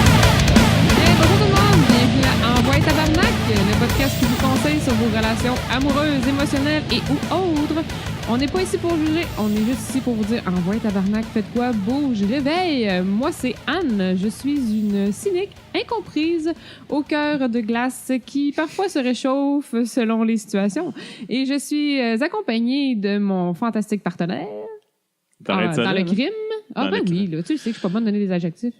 Bonjour tout le monde, bienvenue à Envoie Tabarnak, le podcast qui vous conseille sur vos relations amoureuses, émotionnelles et ou autres. On n'est pas ici pour juger, on est juste ici pour vous dire Envoie Tabarnak, faites quoi, bouge, réveille. Moi c'est Anne, je suis une cynique incomprise au cœur de glace qui parfois se réchauffe selon les situations. Et je suis accompagnée de mon fantastique partenaire dans le crime. Ah ben oui, là, tu sais que je suis pas bonne de donner des adjectifs.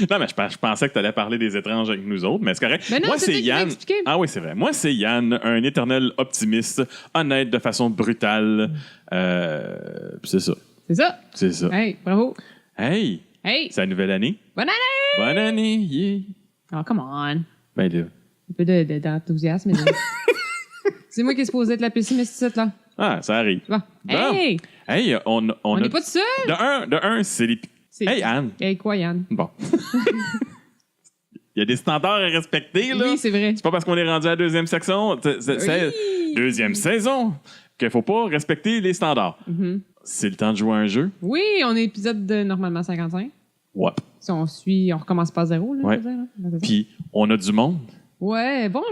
Non, mais je pensais que tu allais parler des étranges avec nous autres, mais c'est correct. Mais non, moi, c'est c'est Yann. Ah oui, c'est vrai. Moi, c'est Yann, un éternel optimiste, honnête de façon brutale. C'est ça. C'est ça. C'est ça. Hey, bravo. Hey! Hey, C'est la nouvelle année. bonne année! Bonne année! Yeah! Oh, come on. Ben là. Un peu d'enthousiasme. C'est moi qui est supposé être la pessimiste ici, là. Ah, ça arrive. Bon. Bon. Hey! Hey, on On a... n'est pas tout seul! De un, c'est les... Hey, Anne! Hey, quoi, Yann? Bon. Il y a des standards à respecter, là. Oui, c'est vrai. C'est pas parce qu'on est rendu à la deuxième section, c'est deuxième saison, qu'il faut pas respecter les standards. Mhm. C'est le temps de jouer à un jeu. Oui, on est épisode de normalement 55. Ouais. Si on recommence pas à zéro, là. Ouais. je veux dire, là. Puis, on a du monde. Ouais, bonjour!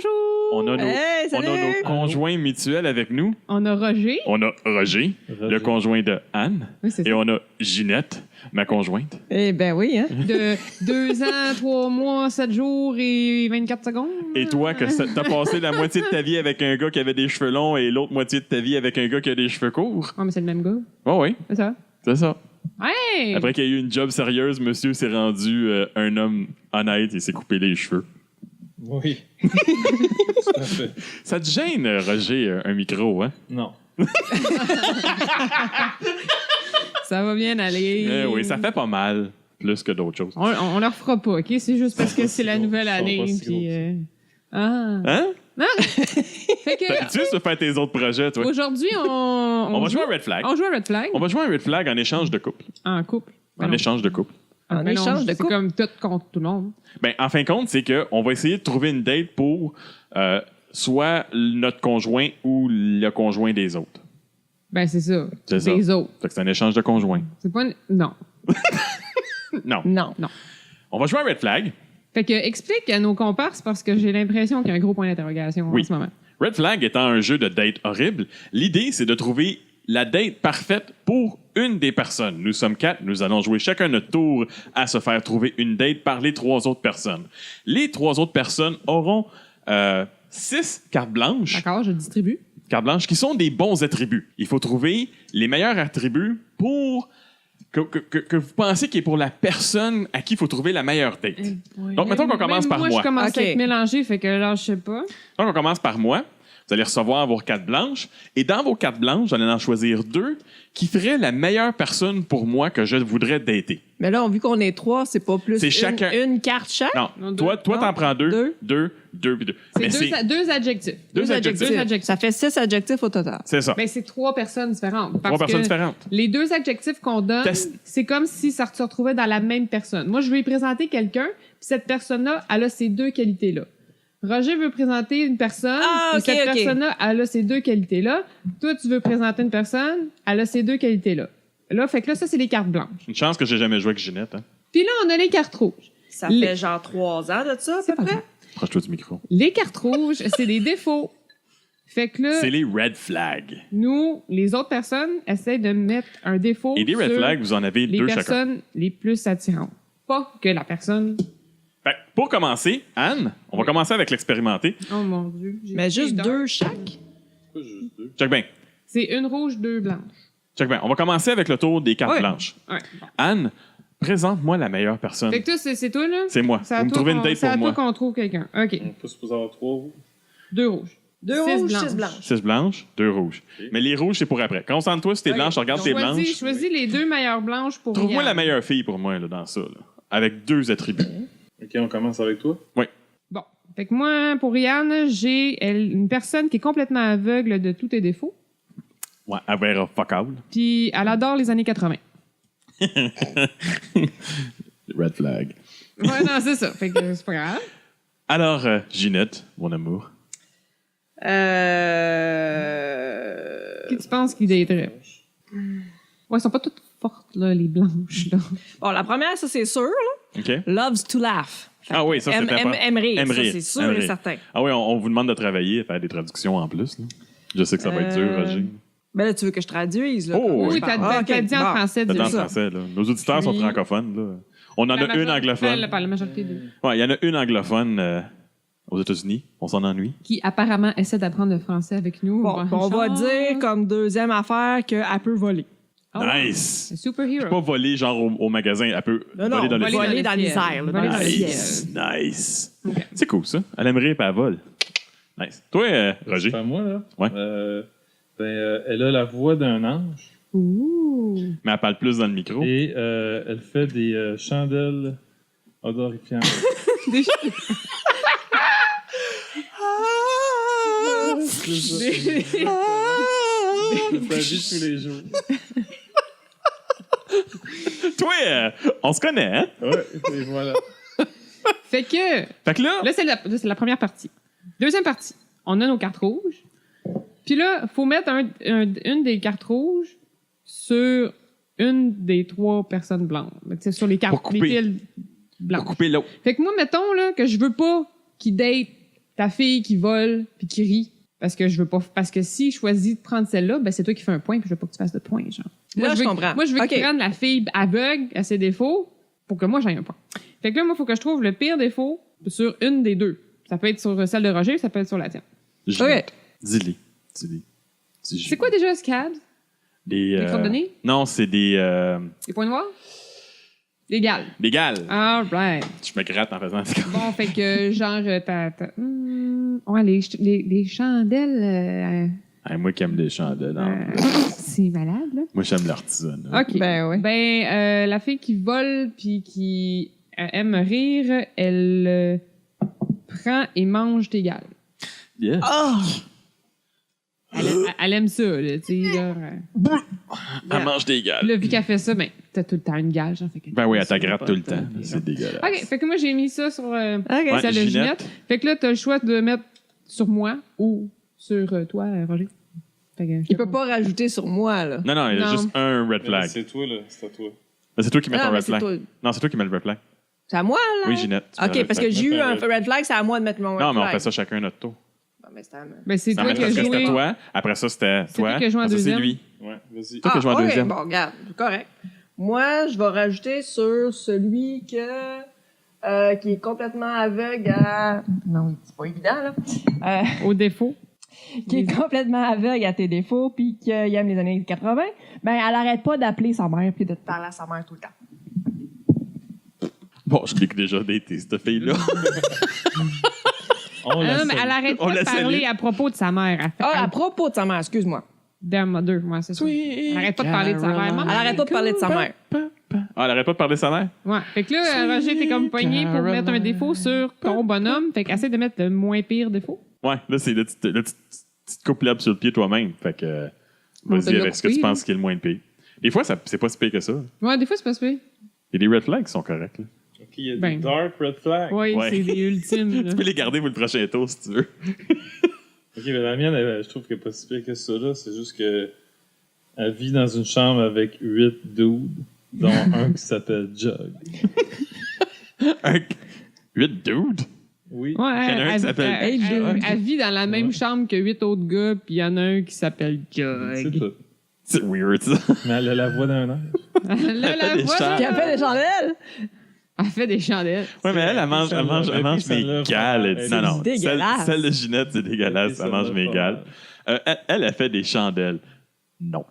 On a Hey, on a salut! nos conjoints mutuels avec nous. On a Roger. On a Roger, le conjoint de Anne. Oui, c'est Et ça. on a Ginette, ma conjointe. Eh ben oui, hein? De 2 ans, 3 mois, 7 jours et 24 secondes. Et toi, que t'as passé la moitié de ta vie avec un gars qui avait des cheveux longs et l'autre moitié de ta vie avec un gars qui a des cheveux courts. Ah, mais c'est le même gars. Oh oui, C'est ça. c'est ça. Hey! Après qu'il y ait eu une job sérieuse, monsieur s'est rendu un homme honnête et s'est coupé les cheveux. Oui. Tout à fait. Ça te gêne, Roger, un micro, hein? Non. Ça va bien aller. Oui, ça fait pas mal, plus que d'autres choses. On leur fera pas, OK? C'est juste parce que c'est la gros. nouvelle Ils sont année. pas si Puis, gros Ah. Hein? Fait que, Tu veux faire tes autres projets, toi? aujourd'hui, On va jouer à Red Flag. On joue à Red Flag On va jouer à Red Flag en échange de couple. en couple. En échange de couple. En Mais non, échange de c'est couple. comme tout contre tout le monde. Ben, en fin de compte, c'est qu'on va essayer de trouver une date pour soit notre conjoint ou le conjoint des autres. Ben, c'est ça. C'est ça. Les autres. Fait que c'est un échange de conjoints. C'est pas Non. Non. Non. On va jouer à Red Flag. Fait que explique à nos comparses parce que j'ai l'impression qu'il y a un gros point d'interrogation Oui. en ce moment. Red Flag étant un jeu de date horrible, l'idée, c'est de trouver la date parfaite pour une des personnes. Nous sommes 4, nous allons jouer chacun notre tour à se faire trouver une date par les 3 autres personnes. Les 3 autres personnes auront 6 cartes blanches. D'accord, je distribue. Cartes blanches qui sont des bons attributs. Il faut trouver les meilleurs attributs pour que vous pensez qui est pour la personne à qui il faut trouver la meilleure date. Donc, mettons qu'on commence par moi. moi. Je commence Ok. à être mélangée, fait que là, je sais pas. Donc, on commence par moi. Vous allez recevoir vos cartes blanches. Et dans vos cartes blanches, j'en ai en choisir 2 qui feraient la meilleure personne pour moi que je voudrais dater. Mais là, vu qu'on est 3, c'est pas plus C'est chacun- une carte chaque? Non, Non, toi, deux. t'en prends 2, Deux. 2, puis 2. Mais C'est deux adjectifs. Deux adjectifs. Deux adjectifs. Ça fait 6 adjectifs au total. c'est ça. Ben, c'est 3 personnes différentes. 3 personnes différentes. Les 2 adjectifs qu'on donne, Test. c'est comme si ça se retrouvait dans la même personne. Moi, je vais y présenter quelqu'un, puis cette personne-là, elle a ces 2 qualités-là. Roger veut présenter une personne, Ah, puis ok, cette ok. personne-là, elle a ces 2 qualités-là. Toi, tu veux présenter une personne, elle a ces 2 qualités-là. Là, fait que là, ça, c'est les cartes blanches. Une chance que j'ai jamais joué avec Ginette. Hein. Puis là, on a les cartes rouges. Ça Les- fait genre 3 ans de ça, à C'est peu pas près? grave. Approche-toi du micro. Les cartes rouges, c'est des défauts. Fait que là, C'est les red flags. nous, les autres personnes, essaient de mettre un défaut Et des red sur flags, vous en avez les 2 chacun. personnes les plus attirantes. Pas que la personne... Fait que pour commencer, Anne, on va commencer avec l'expérimenté. Oh mon Dieu. j'ai Mais pris juste d'or. 2 chaque? Pas juste 2. Check bien. C'est une rouge, 2 blanches. Check bien. On va commencer avec le tour des cartes Ouais. blanches. Ouais. Bon. Anne, présente-moi la meilleure personne. Fait que toi, c'est toi, là? C'est moi. C'est à Vous me toi trouvez une qu'on- date c'est à pour toi moi. qu'on trouve quelqu'un. OK. On n'est pas supposé avoir 3. 2 rouges. 2 Six rouges, blanches. 6 blanches. 6 blanches, 2 rouges. Mais les rouges, c'est pour après. Concentre-toi sur tes Ok. blanches, regarde tes blanches. Choisis les 2 meilleures blanches pour Trouve-moi Yann. la meilleure fille pour moi là, dans ça. Là, avec 2 attributs. OK, on commence avec toi. Bon. Fait que moi, pour Yann, j'ai une personne qui est complètement aveugle de tous tes défauts. Ouais, elle verra fuck out. Puis elle adore les années 80. Red flag. Ouais, non, c'est ça. Fait que c'est pas grave. Alors, Ginette, mon amour. Qui tu penses qu'il daterait? Ouais, elles sont pas toutes fortes, là, les blanches, là. Bon, la première, ça, c'est sûr. Là. OK. Loves to laugh. Ah oui, ça, c'est important. Aime rire, Aime ça, rire, c'est sûr aime et rire. certain. Ah oui, on vous demande de travailler, faire des traductions en plus. Là. Je sais que ça va être dur, Roger. Ben là, tu veux que je traduise, là? Oh, Oui, t'as ok, dit en bon. français, C'est dis en ça. français. Là. Nos auditeurs sont Puis- francophones. Là. On en a une anglophone. La majorité d'eux. Ouais, il y en a une anglophone aux États-Unis. On s'en ennuie. Qui apparemment essaie d'apprendre le français avec nous. Bon, on va dire comme deuxième affaire qu'elle peut voler. Oh, Nice! un superhero. Pas voler genre au magasin. Elle peut Non, voler dans le voler ciel. dans les ciel. airs. là, dans Voler le dans le ciel. Nice! Nice! C'est cool, ça. Elle aimerait pas elle vole. Nice. Toi, Roger? C'est pas moi, là? Ouais. Elle a la voix d'un ange Ouh. Mais elle parle plus dans le micro. et elle fait des chandelles odorifiantes. Des- C'est sa vie de tous les jours. Toi, on se connaît, hein? Ouais, et voilà. Fait que, Fait que là, là, c'est la première partie. Deuxième partie, on a nos cartes rouges. Puis là, il faut mettre une des cartes rouges sur une des 3 personnes blanches. Tu sais, sur les cartes, Pour les couper. piles pour blanches. couper l'eau. Fait que moi, mettons là, que je veux pas qu'il date ta fille qui vole puis qui rit. Parce que je veux pas. Parce que si je choisis de prendre celle-là, ben c'est toi qui fais un point puis je veux pas que tu fasses de point, genre. Là, je veux, comprends. Moi, je veux Ok. qu'il prenne la fille aveugle à ses défauts pour que moi j'aille un point. Fait que là, moi, il faut que je trouve le pire défaut sur une des deux. Ça peut être sur celle de Roger, ça peut être sur la tienne. OK. Dis-les. C'est quoi déjà ce CAD? Des Les coordonnées? Non, c'est des Les points noirs? Des gales. des gales. All right. Je me gratte en faisant ça. Bon, fait que genre, ouais, les chandelles, Moi qui aime les chandelles. c'est malade, là. Moi, j'aime l'artisanat. OK. Ben oui. La fille qui vole puis qui aime rire, elle prend et mange tes gales. Yes. Oh! Elle aime ça, là, tu sais. là. Elle mange des gales. Puis là, vu qu'elle fait ça, ben, t'as tout le temps une gale, genre. Fait que Ben oui, elle ça t'aggrappe va tout le pas, temps. puis C'est dégueulasse. OK, fait que moi, j'ai mis ça sur OK. celle de Ginette. Ginette. Fait que là, t'as le choix de mettre sur moi ou sur toi, Roger. Fait que, Il peut pas rajouter sur moi, là. Non, non, il y a Non. juste un red flag. C'est toi, là. C'est à toi. C'est toi qui mets Ah, ton mais red c'est flag. toi. Non, c'est toi qui mets le red flag. C'est à moi, là? Oui, Ginette. tu mets le OK, red parce flag. que j'ai eu Mets un un red flag, c'est à moi de mettre mon red Non, mais on flag. fait ça chacun notre tour. Ah, mais c'est à moi. Ben, c'est Non, toi mais qui as parce que joué. c'était toi. Après ça, c'était C'est toi. toi qui as joué en Après ça, c'est deuxième. lui. Ouais, vas-y. Toi qui as joué en OK, deuxième. bon, regarde, correct. Moi, je vais rajouter sur celui qui est complètement aveugle à... Non, c'est pas évident, là. Au défaut. Qui est complètement aveugle à tes défauts puis qui aime les années 80, ben elle arrête pas d'appeler sa mère puis de te parler à sa mère tout le temps. Bon, je l'ai déjà daté, cette fille-là. On la Ah, non, mais salue. elle arrête On pas de la parler salue. à propos de sa mère. Elle fait, Ah, à propos de sa mère, excuse-moi. Their mother, ouais, c'est ça. Elle arrête pas de parler de sa mère. Elle Maman, arrête pas de parler de sa mère. Ah, elle arrête pas de parler de sa mère? Ouais. Fait que là, Roger, t'es comme poigné pour mettre un défaut sur ton bonhomme. Fait qu'essaie de mettre le moins pire défaut. Ouais, là, c'est là, tu te coupes l'herbe sur le pied toi-même. Fait que, On te vas-y l'a avec ce que coupé, tu là. penses qui est le moins pire. Des fois, c'est pas si pire que ça. Ouais, des fois, c'est pas super. Et les red flags qui sont corrects. Là. OK, il y a des Ben. dark red flags. Ouais, Ouais. c'est des ultimes. là. Tu peux les garder pour le prochain tour si tu veux. OK, mais la mienne, je trouve qu'elle est pas si pire que ça, là. C'est juste que elle vit dans une chambre avec 8 dudes, dont un qui s'appelle Jug. 8 dudes? Oui. Ouais, Il y en a un qui s'appelle- elle vit dans la même chambre que 8 autres gars, puis il y en a un qui s'appelle C'est Jug. tout. C'est weird, ça. Mais elle a la voix d'un ange. Là, fait la des voix, chants. Qui a fait des chandelles? elle fait des chandelles. Ouais, mais elle mange celle-là, mes gales. elle est Non, non. dégueulasse. Celle de Ginette, c'est dégueulasse. Elle mange mes gales. Elle a fait des chandelles. Non.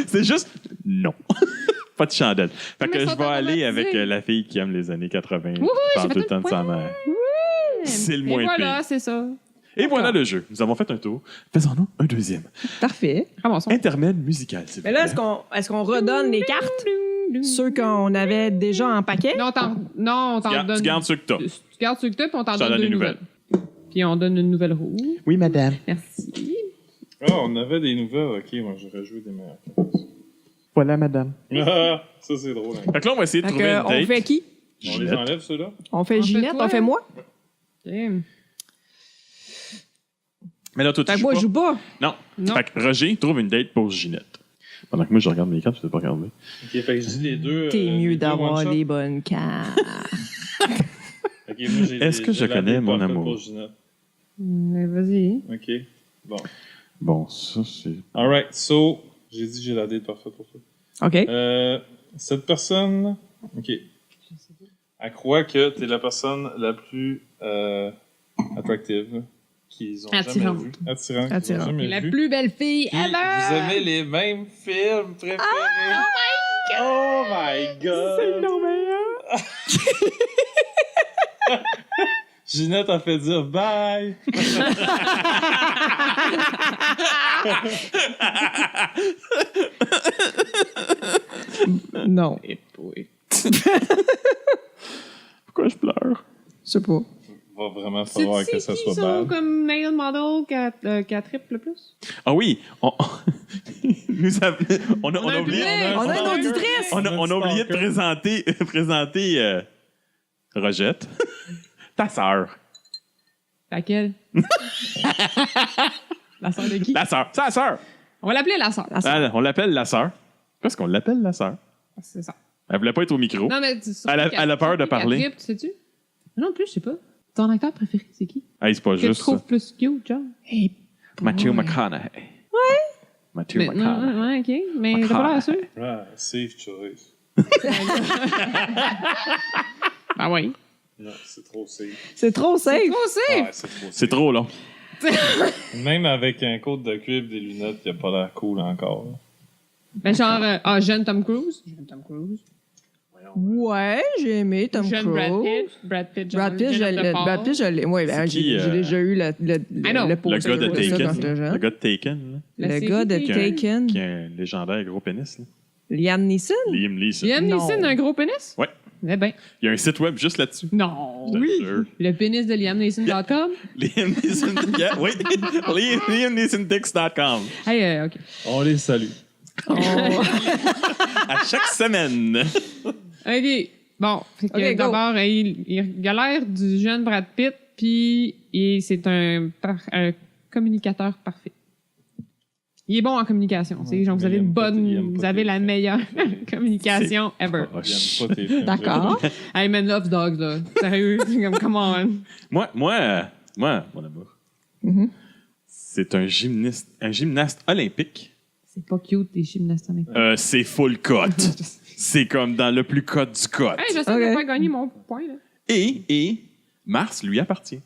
C'est juste non. Pas de chandelle. Fait Mais que ils je sont vais aller avec automatisés. la fille qui aime les années 80. Qui Wouhou, parle j'ai tout fait le temps de sa mère. C'est le moins Et voilà, pire. c'est ça. Et voilà le jeu. Nous avons fait un tour. Faisons-nous un deuxième. Parfait. Ramassons. Intermède musical, s'il vous Mais là, plaît. est-ce qu'on redonne les cartes? Ceux qu'on avait déjà en paquet? Non, on t'en donne. Tu gardes ceux que t'as. Tu gardes ceux que t'as, puis on t'en Je t'en donne donne deux des nouvelles. Puis on donne une nouvelle roue. Oui, madame. Merci. Ah, on avait des nouvelles. OK, moi, j'aurais joué des meilleures cartes. Voilà, madame. Ah, ça, c'est drôle. Hein. Fait que là, on va essayer de Fait trouver que, une on date. fait qui? On les Ginette. enlève, ceux-là? On fait On fait Ginette, toi? on fait moi? Ok. Mais là, toi, tu Fait que joues moi, pas. je joue pas. Non. Non. Fait que Roger trouve une date pour Ginette. Pendant que moi, je regarde mes cartes, je ne sais pas regarder. Ok, fait que je dis les deux. T'es les mieux deux d'avoir one-shot. les bonnes cartes. Ok, moi, j'ai- Est-ce que j'ai je la connais date mon parfaite amour? pour Ginette. Mais vas-y. Ok, bon. Bon, ça, c'est. Alright, so, j'ai dit que j'ai la date parfaite pour toi. OK. Cette personne, ok, elle croit que t'es la personne la plus attractive qu'ils ont Attirante. jamais vue. Attirante. qu'ils ont Attirante. jamais La vue. plus belle fille Puis ever! vous aimez les mêmes films préférés. Oh my god! C'est non meilleur. Ginette a fait dire bye! Non. Pourquoi je pleure? Je sais pas. Va vraiment falloir que ça soit sont bad. comme male model qui a triple le plus? Ah oui! Nous avons- on a On a oublié. oublié. On a une auditrice. On a oublié de présenter Rogette. Ta sœur. Laquelle? La sœur de qui? La sœur. C'est la sœur. On va l'appeler la sœur. Ah, on l'appelle la sœur. Parce qu'on l'appelle la sœur. C'est ça. Elle voulait pas être au micro. Non, mais Elle a peur de parler. Triple, tu sais-tu? Non plus, je sais pas. Ton acteur préféré, c'est qui? Hey, c'est pas Que tu juste trouves ça. plus cute, genre? Hey, Matthew ouais. McConaughey. Matthew Mais, McConaughey. OK. Mais t'as pas l'air sûr? Ah, safe choice. Ben oui. Non, c'est trop safe. C'est trop safe. Trop safe! Ouais, c'est trop safe. C'est trop long. Même avec un côte de cuivre, des lunettes, il a pas l'air cool encore. là. Ben genre, jeune Tom Cruise. Jeune Tom Cruise. Ouais, j'ai aimé Tom Jeune Cruise. Brad Pitt, genre, Brad Pitt, Jeune de Paul. Brad Pitt, je l'ai. Ouais, ben, C'est qui, j'ai déjà eu le know. Le poster gars de ça quand j'étais Taken. jeune. Le gars de Taken. là. La Le série gars de Qui a- Taken. Qui a un légendaire gros pénis. Là. Liam Neeson? Liam Neeson. Liam Non. Neeson a un gros pénis? Ouais. Eh ben. Il y a un site web juste là-dessus. Non. Je te jure. Le pénis de liamneeson.com. Liam Neeson. Yeah, oui. LiamNeesonDix.com. Hey, OK. On les salue. Oh. À chaque semaine. OK. Bon, fait que OK, go. d'abord, il a l'air du jeune Brad Pitt, puis c'est un communicateur parfait. Il est bon en communication. tu sais, genre, vous mais avez il une aime pas- il bonne, aime pas vous avez tes la films. meilleure communication ever. Oh, J'aime pas tes films. D'accord. Hey, man, Love Dogs, là. Sérieux, c'est comme, come on. Moi, mon amour, Mhm. c'est un gymnaste olympique. C'est pas cute, tes gymnastes olympiques. C'est full cut. C'est comme dans le plus cut du cut. Hey, j'essaie OK. de pas gagner mon point, là. Et Mars lui appartient.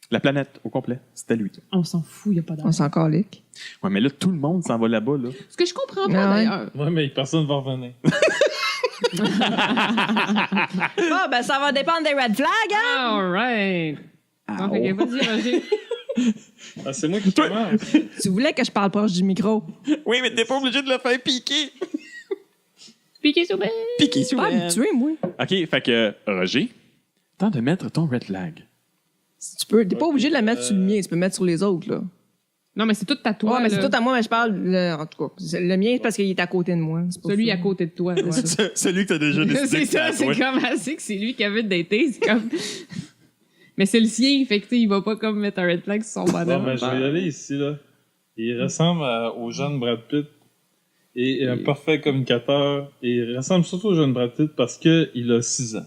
La planète au complet, c'était lui. On s'en fout, il a pas On d'argent. s'en calique. Ouais, mais là, tout le monde s'en va là-bas. Là. Ce que je comprends pas, Ah ouais. d'ailleurs. Ouais, mais personne va revenir. Ah, ben ça va dépendre des red flags, hein? All right. Donc, ok, vas-y, Roger. Ah, c'est moi qui commence. Tu voulais que je parle proche du micro. Oui, mais t'es pas obligé de le faire piquer. Piqué sur ben. Piquer sur Pas habitué, moi. OK, fait que, Roger, temps de mettre ton red flag. Si tu peux, t'es pas obligé de la mettre sur le mien, tu peux mettre sur les autres, là. Non, mais c'est tout à toi. Ouais, mais c'est là. tout à moi, mais je parle, en tout cas. Le mien, c'est parce qu'il est à côté de moi. C'est pas Celui ça. à côté de toi. ouais. Celui que t'as déjà décidé C'est que ça, c'est toi. comme assez que c'est lui qui a vu dater. C'est comme. Mais c'est le sien, fait que tu sais, il va pas comme mettre un red flag sur son Bon, bonhomme. ben, je vais y aller ici, là. Il ressemble au jeune Brad Pitt. Et un parfait communicateur. Et il ressemble surtout au jeune Brad Pitt parce qu'il a 6 ans.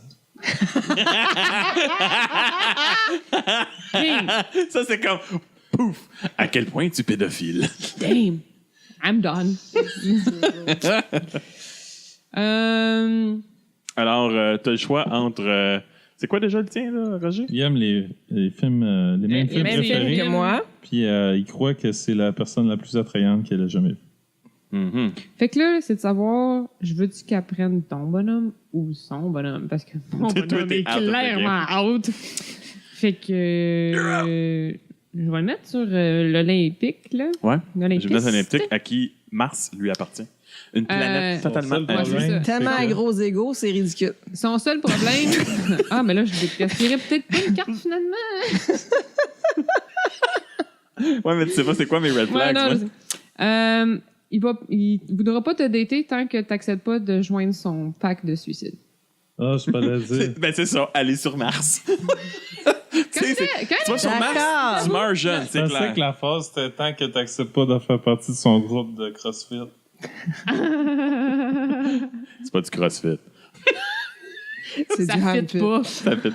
Damn, Ça, c'est comme, pouf, à quel point tu pédophile. damn. I'm done. Alors, t'as le choix entre... c'est quoi déjà le tien, là, Roger? Il aime les films, les mêmes Les films mêmes préférés. films. Que moi. Puis il croit que c'est la personne la plus attrayante qu'elle a jamais vue. Mhm. Fait que là, c'est de savoir, je veux-tu qu'elle prenne ton bonhomme ou son bonhomme? Parce que mon Toi, bonhomme t'es est out of the clairement out. Fait que je vais le mettre sur l'Olympique, là. Ouais, L'Olympiste. gymnase olympique à qui Mars lui appartient. Une planète totalement... Son seul Ouais, c'est problème, ça. Tellement c'est que- gros égaux, c'est ridicule. Son seul problème... ah, mais là, je décasterais peut-être pas une carte, finalement. Ouais, mais tu sais pas c'est quoi mes red Ouais, flags, non, moi? je sais. Il voudra pas te dater tant que t'acceptes pas de joindre son pack de suicide. Ah, je peux le dire. Ben, c'est ça, aller sur Mars. Tu vas sur Mars, D'accord. tu meurs jeune, Je c'est pensais clair. que la phrase c'était tant que t'acceptes pas de faire partie de son groupe de CrossFit. C'est pas du CrossFit. C'est Ça du fit handfit. pas. Ça fait-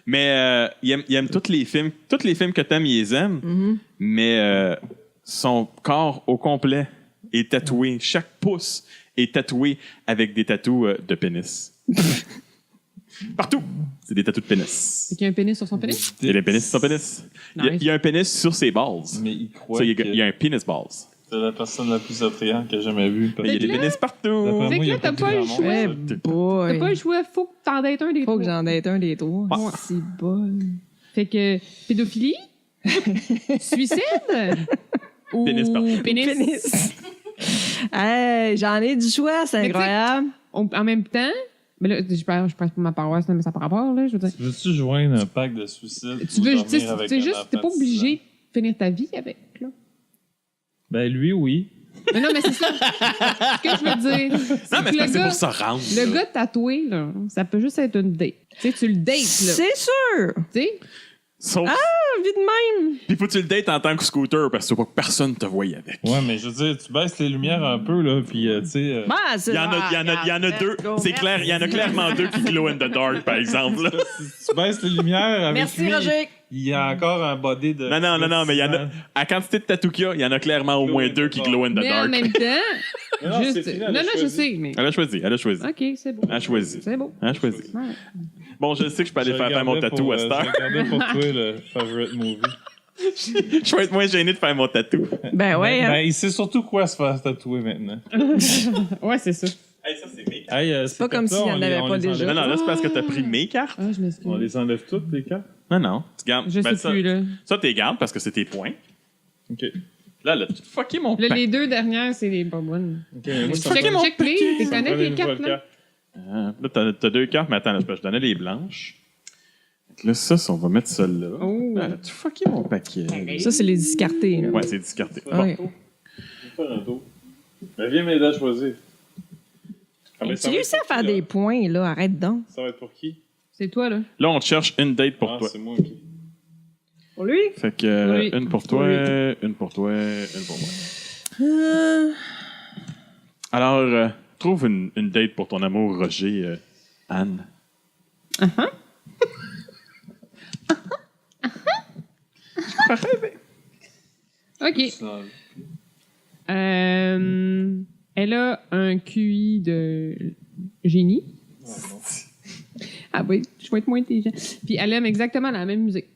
Mais il aime tous les films. Tous les films que t'aimes, il les aime. Mais son corps au complet est tatoué. Chaque pouce est tatoué avec des tatous de pénis. Partout! C'est des tatous de pénis. C'est qu'il y a un pénis sur son pénis? Il y a des pénis sur son pénis. Il y a un pénis sur ses balls. Mais il croit Ça, il que y a un penis balls. c'est la personne la plus attrayante que j'ai jamais vue. Il y a des pénis D'après partout. moi, Fait que il y a là, t'as de pas le grand choix. monde. Eh boy. T'as pas le choix, faut que t'en dates un des Faut que trois. j'en date un des trois. Ouais. C'est bon. Fait que pédophilie, suicide ou Pénis partout. pénis. Hey, j'en ai du choix, c'est Mais tu sais- incroyable. En même temps, mais là, je presse pas ma paroisse, là, mais ça par rapport, là, je veux dire. Veux-tu joindre un pack de suicides? Tu ou veux, dormir tu sais, avec c'est un juste, t'es pas enfant obligé de finir ta vie avec, là. Ben lui, oui. Mais non, mais c'est ça. Ce que je veux dire. Non, mais c'est parce que que c'est le pour se rendre. le là. gars tatoué, là, ça peut juste être une date. Tu sais, tu le dates, là. C'est sûr. Tu sais, Sauf... Vie de même. Puis faut que tu le dates en tant que scooter parce que tu veux pas que personne te voie avec. Ouais, mais je veux dire, tu baisses les lumières un peu, là, puis tu sais... Ben, c'est Il y en a deux. C'est clair, il y en a clairement deux qui glow in the dark, par exemple. là. si tu baisses les lumières avec Merci, lui, Roger. il y a encore un body de... Non, mais il y en a. À quantité de tatous qu'il y a, il y en a clairement au moins deux qui glow in the mais en dark. même temps, Non, juste. c'est fini, Non, elle a non, je choisi. sais, mais. Elle a choisi, elle a choisi. OK, c'est beau. Elle a choisi. C'est beau. Elle a choisi. Ouais. Bon, je sais que je peux aller Je faire mon regardais tatou pour, à cette heure. Je regardais pour toi le favorite movie. Je vais être moins gêné de faire mon tatou. Ben ouais. Ben, hein. il sait surtout quoi se faire tatouer maintenant. Ouais, c'est ça. Hey, ça, c'est mes cartes. Hey, C'est pas comme s'il y en avait pas déjà. Non, là, c'est parce que t'as pris mes cartes. Ah, je m'excuse. On les enlève toutes, les cartes? Non. Tu gardes. Je sais ça, plus, là. Ça, t'es gardes parce que c'est tes points. OK. Là, tout fucké mon Là, pain. les deux dernières, c'est les pas bonnes. OK, moi, ça me Check, prend- check, please. Tu ça me connais prend tes une cartes, nouvelle là? Là, t'as deux cartes, mais attends, là, je donnais les blanches. Là, ça, on va mettre ça là. Oh. Là, tu fucké mon paquet. Ça, c'est les discartés. Là. Ouais, c'est discarté. Ça va Ouais. partout. Je vais faire un tour. Mais viens m'aider à choisir. Ah, mais Tu ça va réussis être à pour faire qui, là? des points, là. Arrête donc. Ça va être pour qui? C'est toi, là. Là, on te cherche une date pour Ah, toi. c'est moi, OK. Pour lui? Fait que Oui. une pour toi, une pour toi, une pour moi. Alors, trouve une date pour ton amour, Roger, Anne. OK. Elle a un QI de génie. Ah oui, je vais être moins intelligent. Puis elle aime exactement la même musique.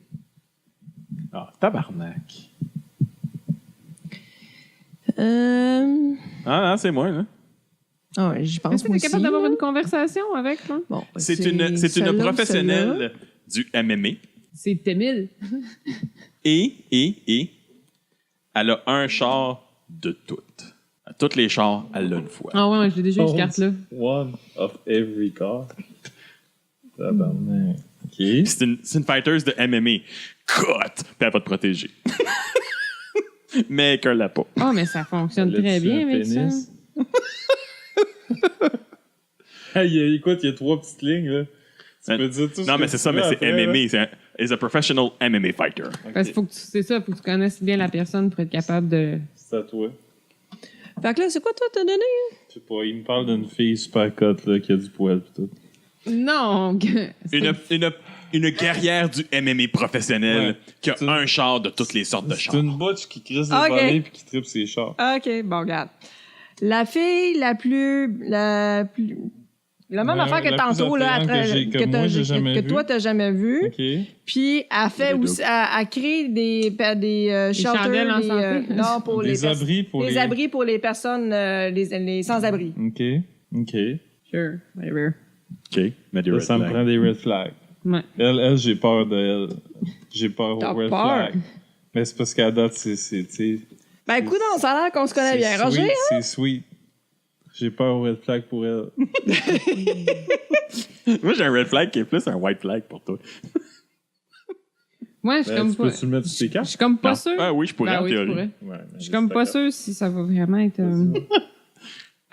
Ah, tabarnak. Ah, c'est moi, là. Ah, j'y Est-ce pense que moi t'es aussi. capable d'avoir là. une conversation avec, là? Bon, C'est une celle-là ou professionnelle du MMA C'est Témil. et elle a un char de toutes. À toutes les chars, elle l'a une fois. Ah ouais, j'ai déjà eu cette carte-là. One of every car. Tabarnak. OK. C'est une fighter de MMA. Cut! Puis elle va te protéger. Mais elle l'a pas. Ah, mais ça fonctionne très L'as-tu bien un avec ça. pénis? Hey, écoute, il y a 3 petites lignes, là. Tu peux dire tout ce Non, que mais tu c'est ça, veux mais c'est après, là. MMA. C'est un professional MMA fighter. Parce que c'est ça, faut que tu connaisses bien la personne pour être capable de. C'est à toi. Fait que là, c'est quoi toi t'as donné? Je sais pas, il me parle d'une fille super cote, là, qui a du poil pis tout. Non! Une guerrière du MMA professionnel Ouais. qui a C'est- un char de toutes les sortes de C'est chars. une butch qui crisse des Ok. volets pis qui tripe ses chars. OK, bon, regarde. La fille la plus... La même Ouais, affaire que la tantôt, plus là, attrayante que moi, j'ai jamais que vu. toi, t'as jamais vu. OK. Puis, elle fait Le aussi... Elle crée des shelters... chandelles en santé. non, pour Des les... abris pour les... abris pour les personnes... les sans-abri. OK. OK. Sure, whatever. OK, mais des Là, red ça me flags. prend des red flags. Ouais. Elle, j'ai peur de elle. J'ai peur T'as aux red peur? flags. Mais c'est parce qu'à date, tu sais... Ben, écoute, ça a l'air qu'on se connaît bien. c'est Roger, sweet, c'est sweet. J'ai peur aux red flags pour elle. Moi, j'ai un red flag qui est plus un white flag pour toi. Moi, je suis Ben, comme tu pas. peux-tu le mettre sur tes Je cartes? suis comme pas Non. sûre. Ah oui, je pourrais, Ben en oui, tu théorie. pourrais. Ouais, mais Je suis comme pas sûre si ça va vraiment être.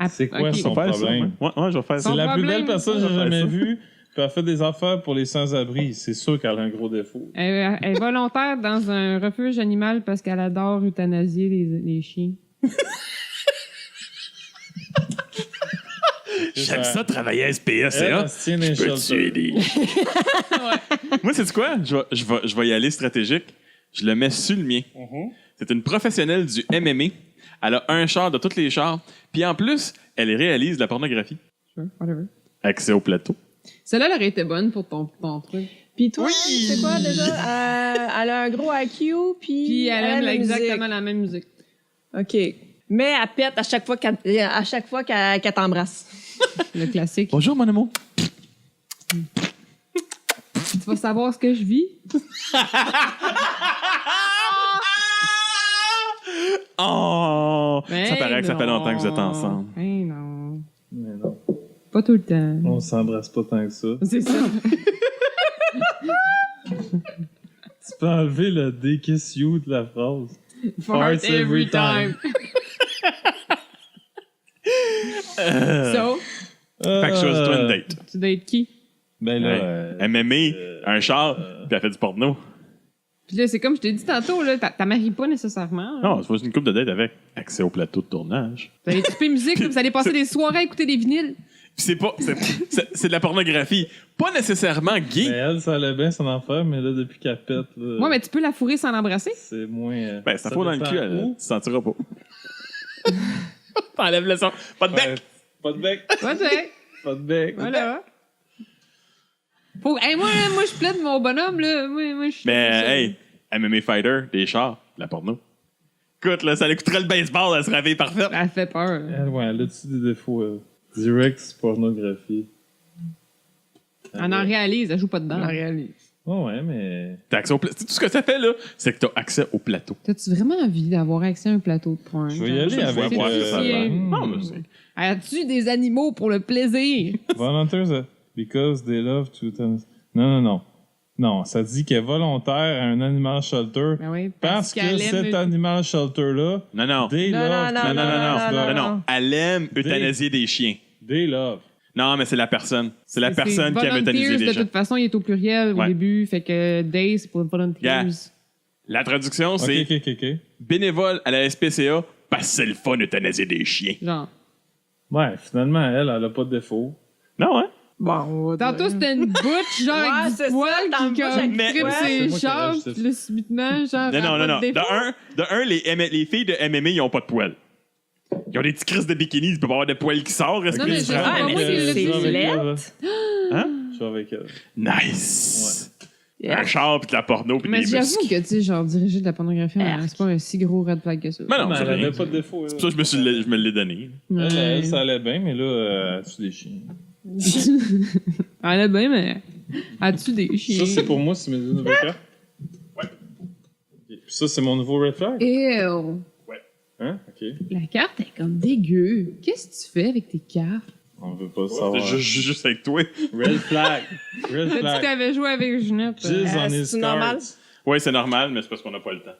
C'est quoi ok. son Faire ça, problème? ouais, je vais faire ça. C'est la plus problème. belle personne que j'ai jamais vue. Puis elle fait des affaires pour les sans-abri. C'est sûr qu'elle a un gros défaut. Elle est volontaire dans un refuge animal parce qu'elle adore euthanasier les chiens. J'aime ça travailler à SPA, Elle se tient dans Je les peux shelters. tuer des... Moi, c'est quoi? Je vais y aller stratégique. Je le mets sur le mien. C'est une professionnelle du MMA. Elle a un char de tous les chars. Puis en plus, elle réalise de la pornographie. Sure, whatever. Accès au plateau. Celle-là, elle aurait été bonne pour ton truc. Puis toi, Oui! c'est quoi déjà? Elle a un gros IQ, Puis elle aime la exactement musique. la même musique. OK. Mais elle pète à chaque fois qu'elle t'embrasse. Le classique. Bonjour, mon amour. Tu vas savoir ce que je vis. Oh! Ben Ça paraît que ça fait non. longtemps que vous êtes ensemble. Ben non. Mais non. Pas tout le temps. On s'embrasse pas tant que ça. C'est ça. Tu peux enlever le D kiss you de la phrase. Fart every time. So, Fait que choisis-toi une date. tu dates qui? Ben là, Ouais. MMA, un char, puis elle fait du porno. Puis là, c'est comme je t'ai dit tantôt, là, t'as maries pas nécessairement. Non, c'est pas une coupe de date avec accès au plateau de tournage. Vous allez triper musique, là, vous allez passer des soirées à écouter des vinyles. Puis c'est de la pornographie. Pas nécessairement gay. mais elle, ça allait bien son affaire, mais là, depuis qu'elle pète, là, Ouais, mais tu peux la fourrer sans l'embrasser. c'est moins... Ben, ça faut dans le dépend cul, elle, où. tu sentiras pas. T'enlèves le son. Pas de bec. Ouais, pas de bec. Ouais, Pas de bec. voilà. Hey, moi, je plaide mon bonhomme, là. Moi, je suis. Mais, hey, MMA Fighter, des chars, de la porno. Écoute, là, ça lui coûterait le baseball, elle serait réveillée parfaite. Elle fait peur. Elle a-tu des défauts? Direct pornographie. Elle en réalise, elle joue pas dedans. Oh, ouais, mais... T'as accès au plateau. Tout ce que ça fait, là, c'est que t'as accès au plateau. T'as-tu vraiment envie d'avoir accès à un plateau de porn? Je vais y aller Je avec... vais voir c'est ça. difficile. Non, mais c'est... As-tu des animaux pour le plaisir? Volunteers, because they love to... Non, ça dit qu'elle est volontaire à un animal shelter Ben oui, parce que qu'elle cet aime- animal shelter-là, Non. they Non, love... non, to- Non. Elle aime euthanasier des chiens. They love. Non, mais c'est la personne. C'est la personne qui aime volunteers, euthanasier des de gens. toute façon, il est au pluriel au Ouais. début. Fait que day, c'est pour volunteers. Yeah. La traduction, c'est OK. bénévole à la SPCA parce que c'est le fun euthanasier des chiens. Genre. Ouais, finalement, elle a pas de défaut. Non, hein? Bon, Tantôt, c'était une butch, genre, Ouais, avec c'est du poil ça, dans qui, le comme, bush avec du tripe poil. C'est ses moi qui ai chars, rajouté puis là, subitement, genre. Non, elle a pas de défaut. De un, les filles de MMA, ils ont pas de poils. Ils ont des petits crises de bikini, ils peuvent pas avoir de poils qui sortent. Est-ce Non, que mais tu je- prends- Ah, mais moi, c'est c'est je vais avec lettre. elle. Hein? Je suis avec elle. Nice! Yeah. Un char, puis de la porno, puis Mais des j'avoue muscles. que, tu sais, genre, diriger de la pornographie, Arc. c'est pas un si gros red flag que ça. Mais non, Mais c'est elle rien. avait pas de défaut. C'est pour ça que je me l'ai donné. Ouais. Elle, ça allait bien, mais là, tu des chiens. Elle est bien, mais. As-tu des chiens? Ça, c'est pour moi, c'est mes deux nouvelles cartes? Ouais. Puis ça, c'est mon nouveau red flag? Ew. Hein? OK. La carte est comme dégueu. Qu'est-ce que tu fais avec tes cartes? On veut pas savoir. C'est juste avec toi. Red flag. Red T'as dit que flag. t'avais joué avec Ginette. Jizz on his c'est normal? cards. Oui, c'est normal, mais c'est parce qu'on n'a pas le temps.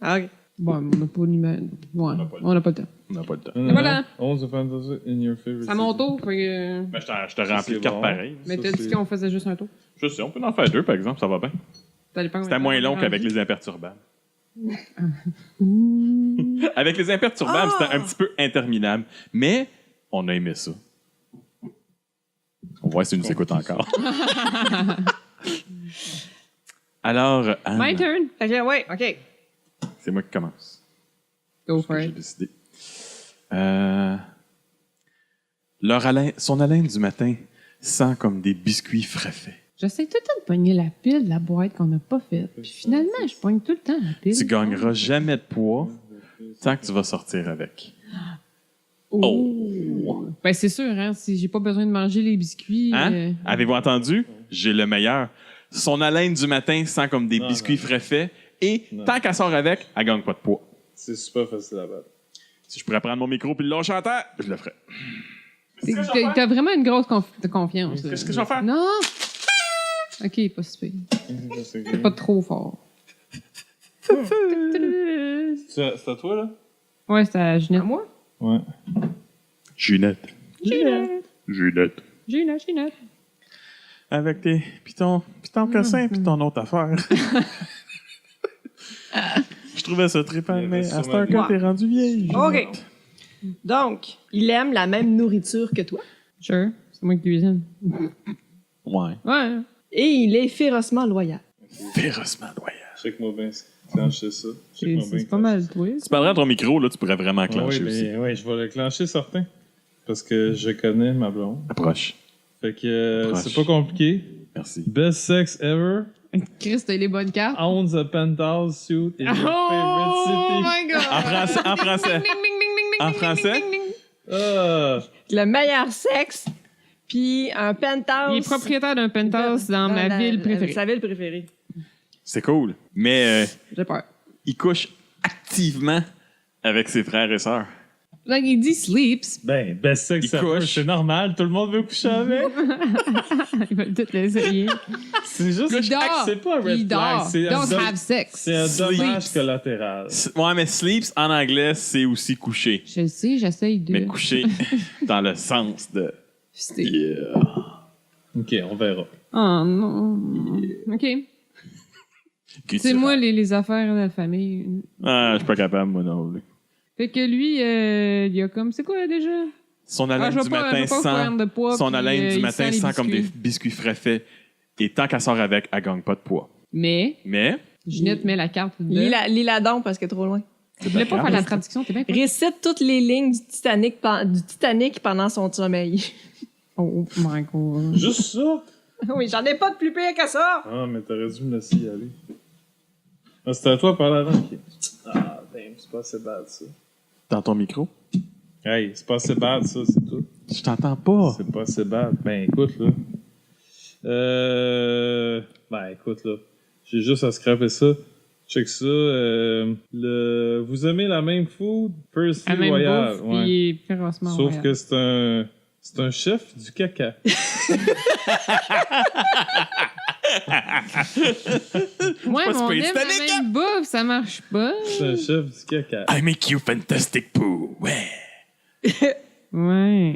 Ah, OK. Bon, on n'a pas l'image. Ouais, on n'a pas le temps. On n'a pas le temps. Non, non, Voilà. non. 11 of fantasy in your favorite. C'est à mon tour, fait que. Mais je te remplis de C'est cartes bon. pareilles. Mais Ça, t'as dit c'est- qu'on faisait juste un tour. Je sais, on peut en faire deux, par exemple, ça va bien. Ça dépend C'était moins long qu'avec les imperturbables. Avec les imperturbables, c'était un petit peu interminable. Mais on a aimé ça. On va voir si tu nous écoutes encore. Alors, Anne, My turn. Fait que, ouais, OK. c'est moi qui commence. Go for J'ai it. décidé. Son haleine du matin sent comme des biscuits frais faits. J'essaie tout le temps de pogner la pile de la boîte qu'on n'a pas faite. Puis finalement, je pogne tout le temps la pile. Tu gagneras jamais de poids tant que tu vas sortir avec. Oh! Ben, c'est sûr, hein. Si j'ai pas besoin de manger les biscuits. Hein? Avez-vous entendu? J'ai le meilleur. Son haleine du matin sent comme des Non, biscuits non. frais faits et Non. tant qu'elle sort avec, elle gagne pas de poids. C'est super facile à battre. Si je pourrais prendre mon micro puis le lâcher en terre, je le ferais. T'as vraiment une grosse confiance. Qu'est-ce que je vais faire? Non! Ok, pas si pire. C'est Pas trop fort. C'est à toi, là? Ouais, c'est à Ginette. À moi? Ouais. Ginette. Ginette. Ginette. Ginette. avec tes... Puis ton cossin, puis ton autre affaire. Je trouvais ça trippant, mais à cette heure que t'es rendu vieille. OK. Donc, il aime la même nourriture que toi. Sure. C'est moi qui cuisine. Ouais. Ouais. Et il est férocement loyal. Férocement loyal. Check-moi bien clencher ça. Check-moi bien C'est pas mal toi. Tu parlerais à ton micro, là, tu pourrais vraiment Ah clencher oui, aussi. mais oui, je vais le clencher certain. Parce que je connais ma blonde. Approche. Fait que Proche. c'est pas compliqué. Merci. Best sex ever. Chris, t'as les bonnes cartes. Owns a penthouse suit in your Oh favorite my god! En français. En français. Ding, ding, ding, ding, ding, En ding, français? ding, ding, ding. city. Ah! Le meilleur sexe, puis un penthouse. Il est propriétaire d'un penthouse dans ma ville préférée. Sa ville préférée. C'est cool. Mais J'ai peur. il couche activement avec ses frères et sœurs. Like, il dit sleeps. Ben, best sex Il ever, couche. c'est normal, tout le monde veut coucher avec. Ils veulent tout l'essayer. C'est juste Il dort. c'est pas un red Il flag, dort. c'est un, Don't have sex. c'est un dommage Sleeps. collatéral. Ouais, mais sleeps en anglais, c'est aussi coucher. Je le sais, j'essaye de... Mais coucher dans le sens de. Fister. Yeah. Ok, on verra. Oh non. OK. C'est moi les affaires de la famille. Ah, je suis pas capable, moi non plus. Fait que lui, il y a comme... C'est quoi déjà? Son Ah, haleine je vais du pas matin faire sent. de poids, Son puis, haleine du il matin sent les sent comme des biscuits. biscuits frais faits. Et tant qu'elle sort avec, elle gagne pas de poids. Mais, Mais. Ginette met la carte de... Lis-la donc parce que trop loin. Je voulais pas faire la traduction, t'es bien quoi? Récite toutes les lignes du Titanic pendant son sommeil. Oh my god. Juste ça? Oui, j'en ai pas de plus pire que ça. Ah, mais t'aurais dû me laisser y aller. Ah, c'était à toi de parler avant, ok. Ah, damn, c'est pas assez bad, ça. Dans ton micro? Hey, c'est pas assez bad, ça, c'est tout. Je t'entends pas. C'est pas assez bad. Ben, écoute, là. Ben, écoute, là. J'ai juste à scraper ça. Check ça. Vous aimez la même food? First À même Royal. bouffe, Ouais. puis il est férocement Sauf royal. que c'est un chef du caca. Ouais, pas mais on super aime la Titanic, même bouffe, ça marche pas. C'est un chef du caca. I make you fantastic poo. Ouais. Ouais.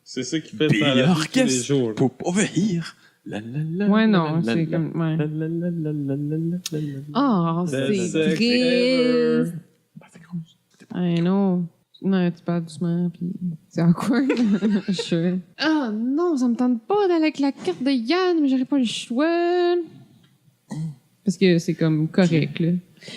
C'est ça qui fait Be dans la vie tous les orchestre jours. pour overhear. La, la, la, Ouais, la, non, la, c'est la, comme... Ouais. la, la, la, la, la, la, la, la. Oh, Best c'est sex triste. ever. Ah, c'est gros. I know. Non, tu parles doucement, puis c'est awkward. Je... Ah non, ça me tente pas d'aller avec la carte de Yann, mais j'aurais pas le choix. Parce que c'est comme correct, là.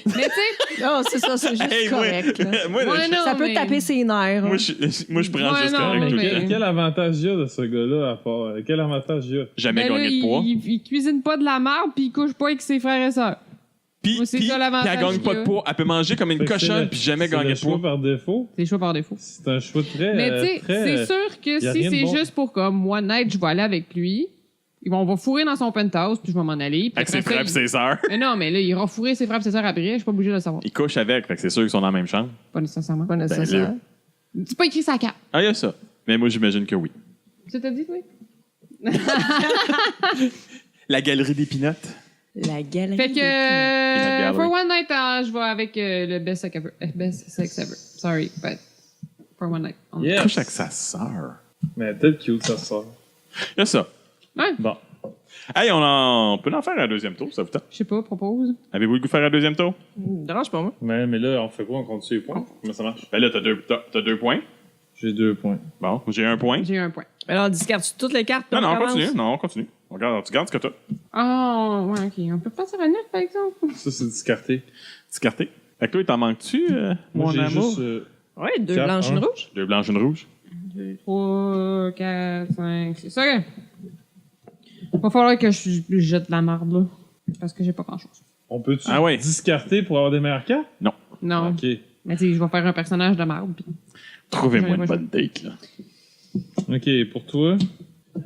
Mais tu sais... Non, c'est ça, c'est juste Hey, correct. là. moi, Ouais, non, Ça peut mais- taper ses nerfs. moi, hein. je prends Ouais, juste non, correct tout mais- le temps. Quel avantage il y a de ce gars-là à part? Quel avantage il y a? Jamais Ben là, gagné de poids. il cuisine pas de la merde, puis il couche pas avec ses frères et sœurs. Puis, Moi, c'est puis, ça l'avantage puis elle gagne pas qu'il y de a. poids. Elle peut manger comme une Fait que c'est cochonne le- puis jamais c'est gagner le de choix poids. par défaut. C'est chaud par défaut. C'est un choix très... Mais tu sais, très, c'est sûr que y a si rien de c'est bon. juste pour comme one night, je vais aller avec lui. On va fourrer dans son penthouse, puis je vais m'en aller. puis Avec après ses frères et ça, ses sœurs. Mais non, mais là, il ira fourrer ses frères et ses sœurs après. Je suis pas obligé de le savoir. Ils couchent avec, fait que c'est sûr qu'ils sont dans la même chambre. Pas nécessairement. Pas Ben, nécessaire. là. C'est pas écrit sa carte. Ah, il y a ça. Mais moi, j'imagine que oui. Tu t'as dit, oui? La galerie des pinottes. La galerie. Fait que, gallery. for one night, je vais avec le best sex ever. Best sex ever. Sorry, but for one night. Yes. Couche avec sa sœur. Mais elle est peut-être cute, sa sort. Il y a ça. Ouais, Bon. Hey, on peut en faire un deuxième tour, ça vous tente? je sais pas, propose. Avez-vous le goût de faire un deuxième tour? Dérange pas, moi. Mais là, on fait quoi? On continue les points? Comment ça marche? Ben là, t'as deux points. J'ai 2 points. Bon, j'ai un point. J'ai eu un point. Alors, discarte toutes les cartes. puis Non, on commence? continue. Non, on continue. On regarde, tu gardes ce que t'as. Oh, ouais, ok. On peut passer à 9, par exemple. Ça, c'est discarté. Discarté. Fait que toi, il t'en manque-tu, Moi, mon j'ai amour? juste... Ouais, 2 Quatre, blanches, une un. rouge. Deux blanches, une rouge. 2, 3, 4, 5, 6. OK. Va falloir que je jette de la marde, là. Parce que j'ai pas grand-chose. On peut-tu Ah ouais. discarter pour avoir des meilleures cartes? Non. OK. Mais tu sais, je vais faire un personnage de marde. Puis... Trouvez-moi Ouais, une ouais, bonne date, là. OK, pour toi...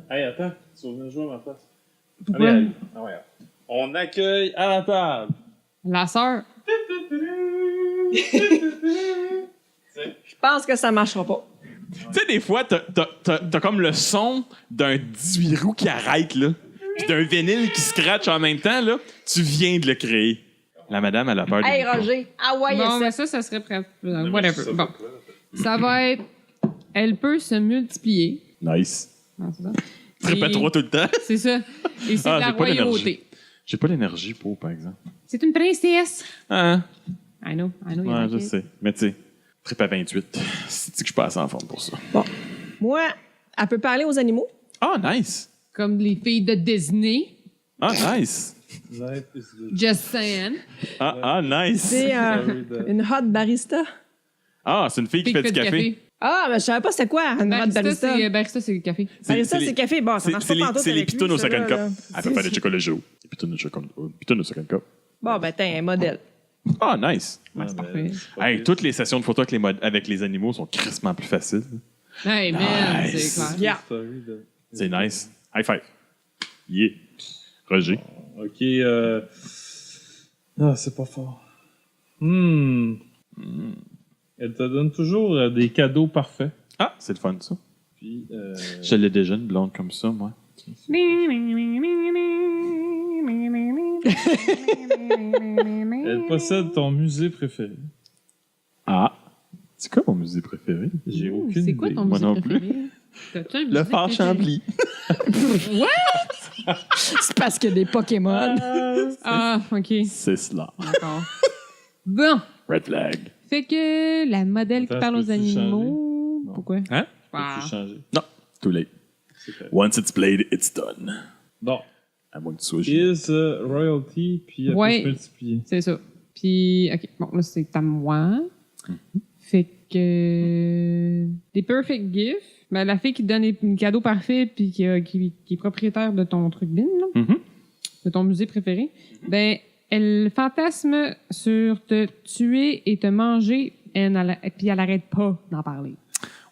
Hey, attends. Tu vas venir jouer à ma place. Pourquoi? Allez. Ah ouais. On accueille à la table. La sœur. Je pense que ça marchera pas. Tu sais, des fois, t'as comme le son d'un 18 roues qui arrête, là. Puis d'un vinyle qui scratch en même temps, là. Tu viens de le créer. La madame, elle a peur Hey, des micros. Roger. Ah ouais, Bon, mais ça. ça serait prêt. Whatever. Bon. Ça va être... Elle peut se multiplier. Nice. Ah, c'est ça. Répète 3 tout le temps. C'est ça. Et c'est de la j'ai pas l'énergie. royauté. J'ai pas l'énergie pour, par exemple. C'est une princesse. Ah, I know. ouais, je sais. Mais tu sais, trip à 28. C'est que je suis pas assez en forme pour ça. Bon. Moi, elle peut parler aux animaux. Ah, nice. Comme les filles de Disney. Ah, nice. Life is good. Just saying. Ah, nice. C'est une hot barista. Ah, c'est une fille qui fait du café. Ah, mais je savais pas c'était quoi, une hot barista. Barista, c'est le café. Barista, c'est café. Bon, ça marche pas pantoute C'est les avec lui, pitounes au ça, second là, cup. là. Elle peut faire des chocolats chauds. Les pitounes au second cup. Bon, ben, t'es un modèle. Ah, nice. Ah, c'est ben, parfait. c'est pas Hey, pire. toutes les sessions de photos avec les animaux sont crissement plus faciles. Hey, man, Nice. c'est clair. Yeah. Story de- C'est nice. High five. Yeah. Roger. Ok. Ah, c'est pas fort. Elle te donne toujours des cadeaux parfaits. Ah, c'est le fun, ça. Puis, Je l'ai déjà une blonde comme ça, moi. elle possède ton musée préféré. Ah. C'est quoi mon musée préféré? J'ai aucune C'est quoi idée. ton Moi musée non plus. préféré? T'as-tu un Le musée phare préféré? Chambly. C'est parce qu'il y a des Pokémon. Ah, OK. C'est cela. D'accord. Bon. Red flag. Fait que la modèle qui Attends, parle aux peux-tu animaux... Non. Pourquoi? Hein? Ah. Peux-tu changer? Non. Too late. C'est correct. Once it's played, it's done. Bon. À moins que tu sois génial. Is royalty, puis elle Ouais. peut se multiplier. C'est ça. Puis, OK, bon, là, c'est à moi. Fait que... Des perfect gifts. Ben, la fille qui te donne les cadeaux parfaits puis qui est propriétaire de ton truc bin, là, Mhm. de ton musée préféré, ben, elle fantasme sur te tuer et te manger puis elle arrête pas d'en parler.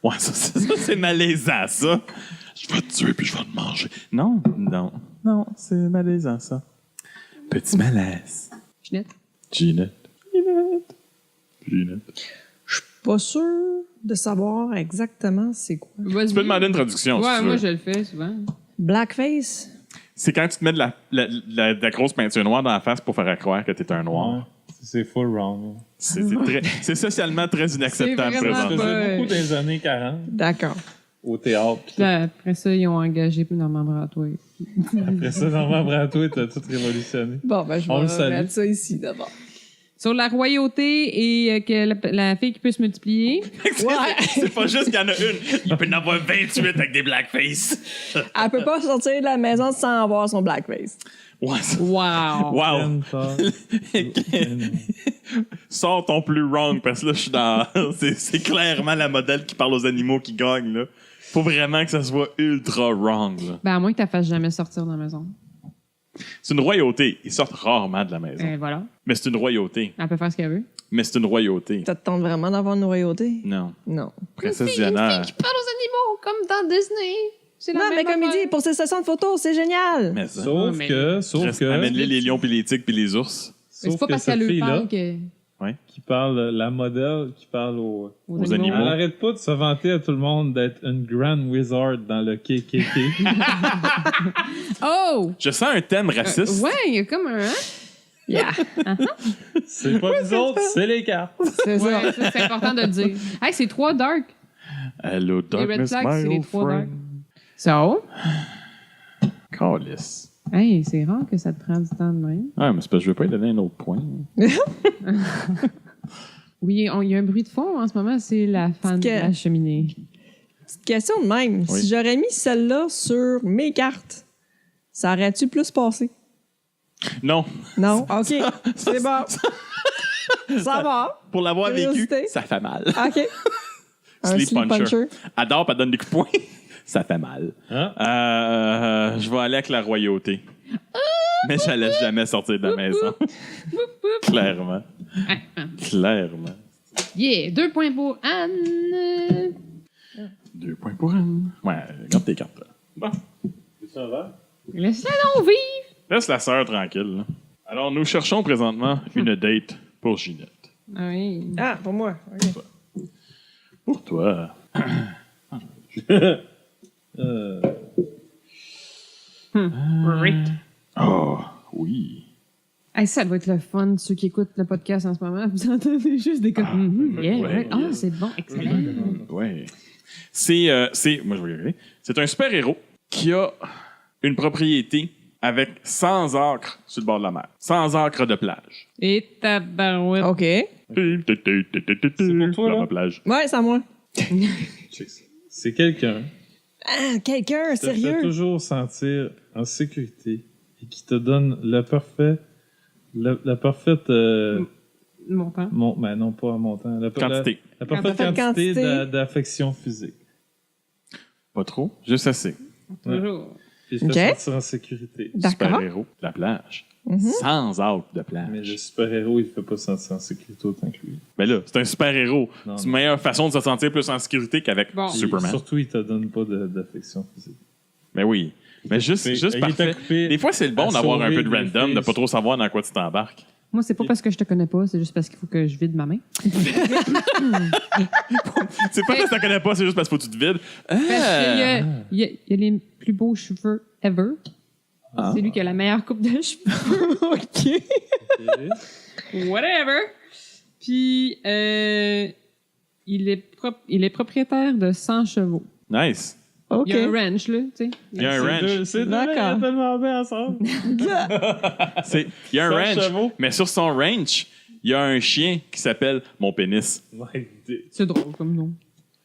Ouais, ça, c'est malaisant, ça. Je vais te tuer puis je vais te manger. Non, c'est malaisant, ça. Petit malaise. Ginette? Ginette. Je suis pas sûre de savoir exactement c'est quoi. Vas-y. Tu peux demander une traduction, si Ouais, tu moi, veux. je le fais souvent. Blackface? C'est quand tu te mets de la grosse peinture noire dans la face pour faire croire que t'es un noir. Ouais. C'est full wrong. là. C'est socialement très inacceptable, C'est vraiment Ça présent. pas- faisait beaucoup des années 40 D'accord. au théâtre. Puis Puis là, après ça, ils ont engagé Normand Bratois. après ça, Normand Bratois était tout révolutionné. Bon, ben, je On le vais salue. mettre ça ici d'abord. Sur la royauté et que la fille qui peut se multiplier. C'est pas juste qu'il y en a une. Il peut y en avoir 28 avec des blackface. Elle peut pas sortir de la maison sans avoir son blackface. Ouais, ça- Wow! Wow. Ken Todd. Sors ton plus wrong parce que là, je suis dans. C'est clairement la modèle qui parle aux animaux qui gagne, là. Faut vraiment que ça soit ultra wrong, là. Ben, à moins que tu la fasses jamais sortir de la maison. C'est une royauté. Ils sortent rarement de la maison. Voilà. Mais c'est une royauté. Elle peut faire ce qu'elle veut. Mais c'est une royauté. Ça te tente vraiment d'avoir une royauté? Non. Non. Princesse Diana. qui parle aux animaux, comme dans Disney. C'est la Non, mais même comme il affaire. dit, pour ses sessions de photos, c'est génial. Mais ça. Sauf mais- que. Amène-les les lions puis les tigres puis les ours. Mais c'est Sauf pas que parce cette qu'elle lui fille-là, parle que... qui parle, la modèle qui parle aux. Aux animaux. Elle arrête pas de se vanter à tout le monde d'être une grand wizard dans le KKK. Oh! Je sens un thème raciste. Ouais, il y a comme un... Hein? Yeah. C'est pas nous autres, c'est les cartes. C'est ça. Ouais, ça, c'est important de le dire. Hey, c'est 3 dark. Hello, Les red darkness, flags, c'est my les old 3 dark. friend. So? Calice. Hey, c'est rare que ça te prend du temps de même. Ouais, mais c'est parce que je veux pas lui donner un autre point. Oui, il y a un bruit de fond en ce moment, c'est la fan de que- la cheminée. Petite question de même. Oui. Si j'aurais mis celle-là sur mes cartes, ça aurait-tu plus passé? Non. Non? OK. C'est bon. Ça va. Pour l'avoir vécu, Curiosité. ça fait mal. OK. Un Sleep sleep puncher. puncher. Adore, pas donne des coups de poing. Ça fait mal. Hein? Je vais aller avec la royauté. Mais je la laisse jamais sortir de la maison. Clairement. Clairement. Yeah, 2 points pour Anne. 2 points pour Anne. Ouais, garde tes cartes. Là. Bon. C'est un verre? Laisse-la donc vivre. Laisse la sœur tranquille. Là. Alors, nous cherchons présentement une date pour Ginette. Ah oui. Ah, pour moi. OK. Pour toi. Right. Oh, oui. Hey, ça doit être le fun, ceux qui écoutent le podcast en ce moment. Vous entendez juste des copains. Yeah, ouais, right. Ah, yeah. c'est bon, excellent. Ouais. Moi, je vais y arriver. C'est un super-héros qui a une propriété avec 100 acres sur le bord de la mer. 100 acres de plage. Et tabarouette. OK. pour toi, là? La plage. Ouais, c'est à moi. C'est quelqu'un Ah, quelqu'un, qui te fait sérieux? toujours sentir en sécurité et qui te donne la parfaite Montant. ben non, pas un montant. Quantité. La parfaite quantité d'affection physique. Pas trop, juste assez. Toujours. Et te Ok. fait sentir en sécurité. D'accord. Super-héros, la plage. Mhm. 100 acres de plage. Mais le super-héros, il ne fait pas sentir en sécurité autant que lui. Ben là, c'est un super-héros. Non, C'est une non. meilleure façon de se sentir plus en sécurité qu'avec Bon. Superman. Surtout, il te donne pas d'affection physique. Ben oui. Mais juste Il est parfait. occupé Des fois, c'est le bon à d'avoir un peu de sauver random, des de pas filles. trop savoir dans quoi tu t'embarques. Moi, c'est pas parce que je te connais pas, c'est juste parce qu'il faut que je vide ma main. C'est pas parce que tu connais pas, c'est juste parce qu'il faut que tu te vides. Parce qu'il y a les plus beaux cheveux ever. Ah. C'est lui qui a la meilleure coupe de cheveux. OK. Whatever. Puis, il est propriétaire de 100 chevaux. Nice. OK. Il y a un ranch, là, tu sais. Il y a un ranch. C'est deux, D'accord. ils tellement bien ensemble. Il y a un 100 ranch. chevaux. Mais sur son ranch, il y a un chien qui s'appelle Mon Pénis. C'est drôle comme nom.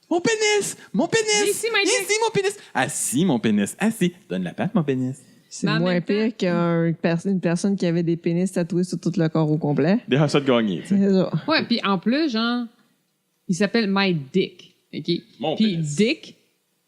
Mon pénis! Mon pénis! Ici, my dick. Ici, mon pénis! Assis, mon pénis. Assis. Donne la patte, mon pénis. C'est Mais en moins même temps- pire qu'une personne qui avait des pénis tatoués sur tout le corps au complet. Déjà ça de gagner, tu sais. C'est ça. Ouais, puis en plus, genre, il s'appelle My Dick. OK? Mon Puis pénis. Dick,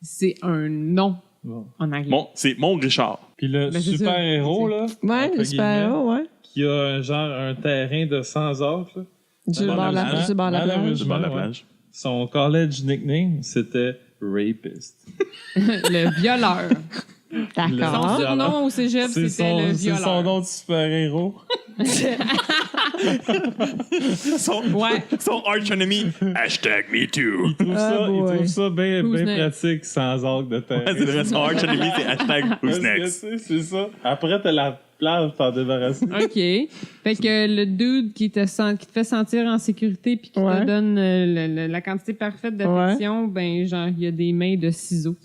c'est un nom Bon. en anglais. Bon, c'est mon Richard. Puis le Ben, c'est super-héros, ça. là, Ouais, entre le super-héros, ouais. qui a un terrain de 100 acres, là. Sur le bord de la Malheureusement- sur le bord de la plage. Sur le bord de la Ouais. plage. Son college nickname, c'était Rapist. Le violeur. Son D'accord. surnom au cégep, c'était le C'est violeur. son nom de super-héros. Son arch enemy. Hashtag me too. Il trouve boy. ça bien Who's next? pratique sans arc de terre. Ouais, c'est vrai, son arch enemy, c'est hashtag who's next. C'est ça. Après, t'as la plage, t'en débarrasser. OK. Fait que le dude qui te fait sentir en sécurité puis qui Ouais. te donne la quantité parfaite d'affection, ben genre, il y a des mains de ciseaux.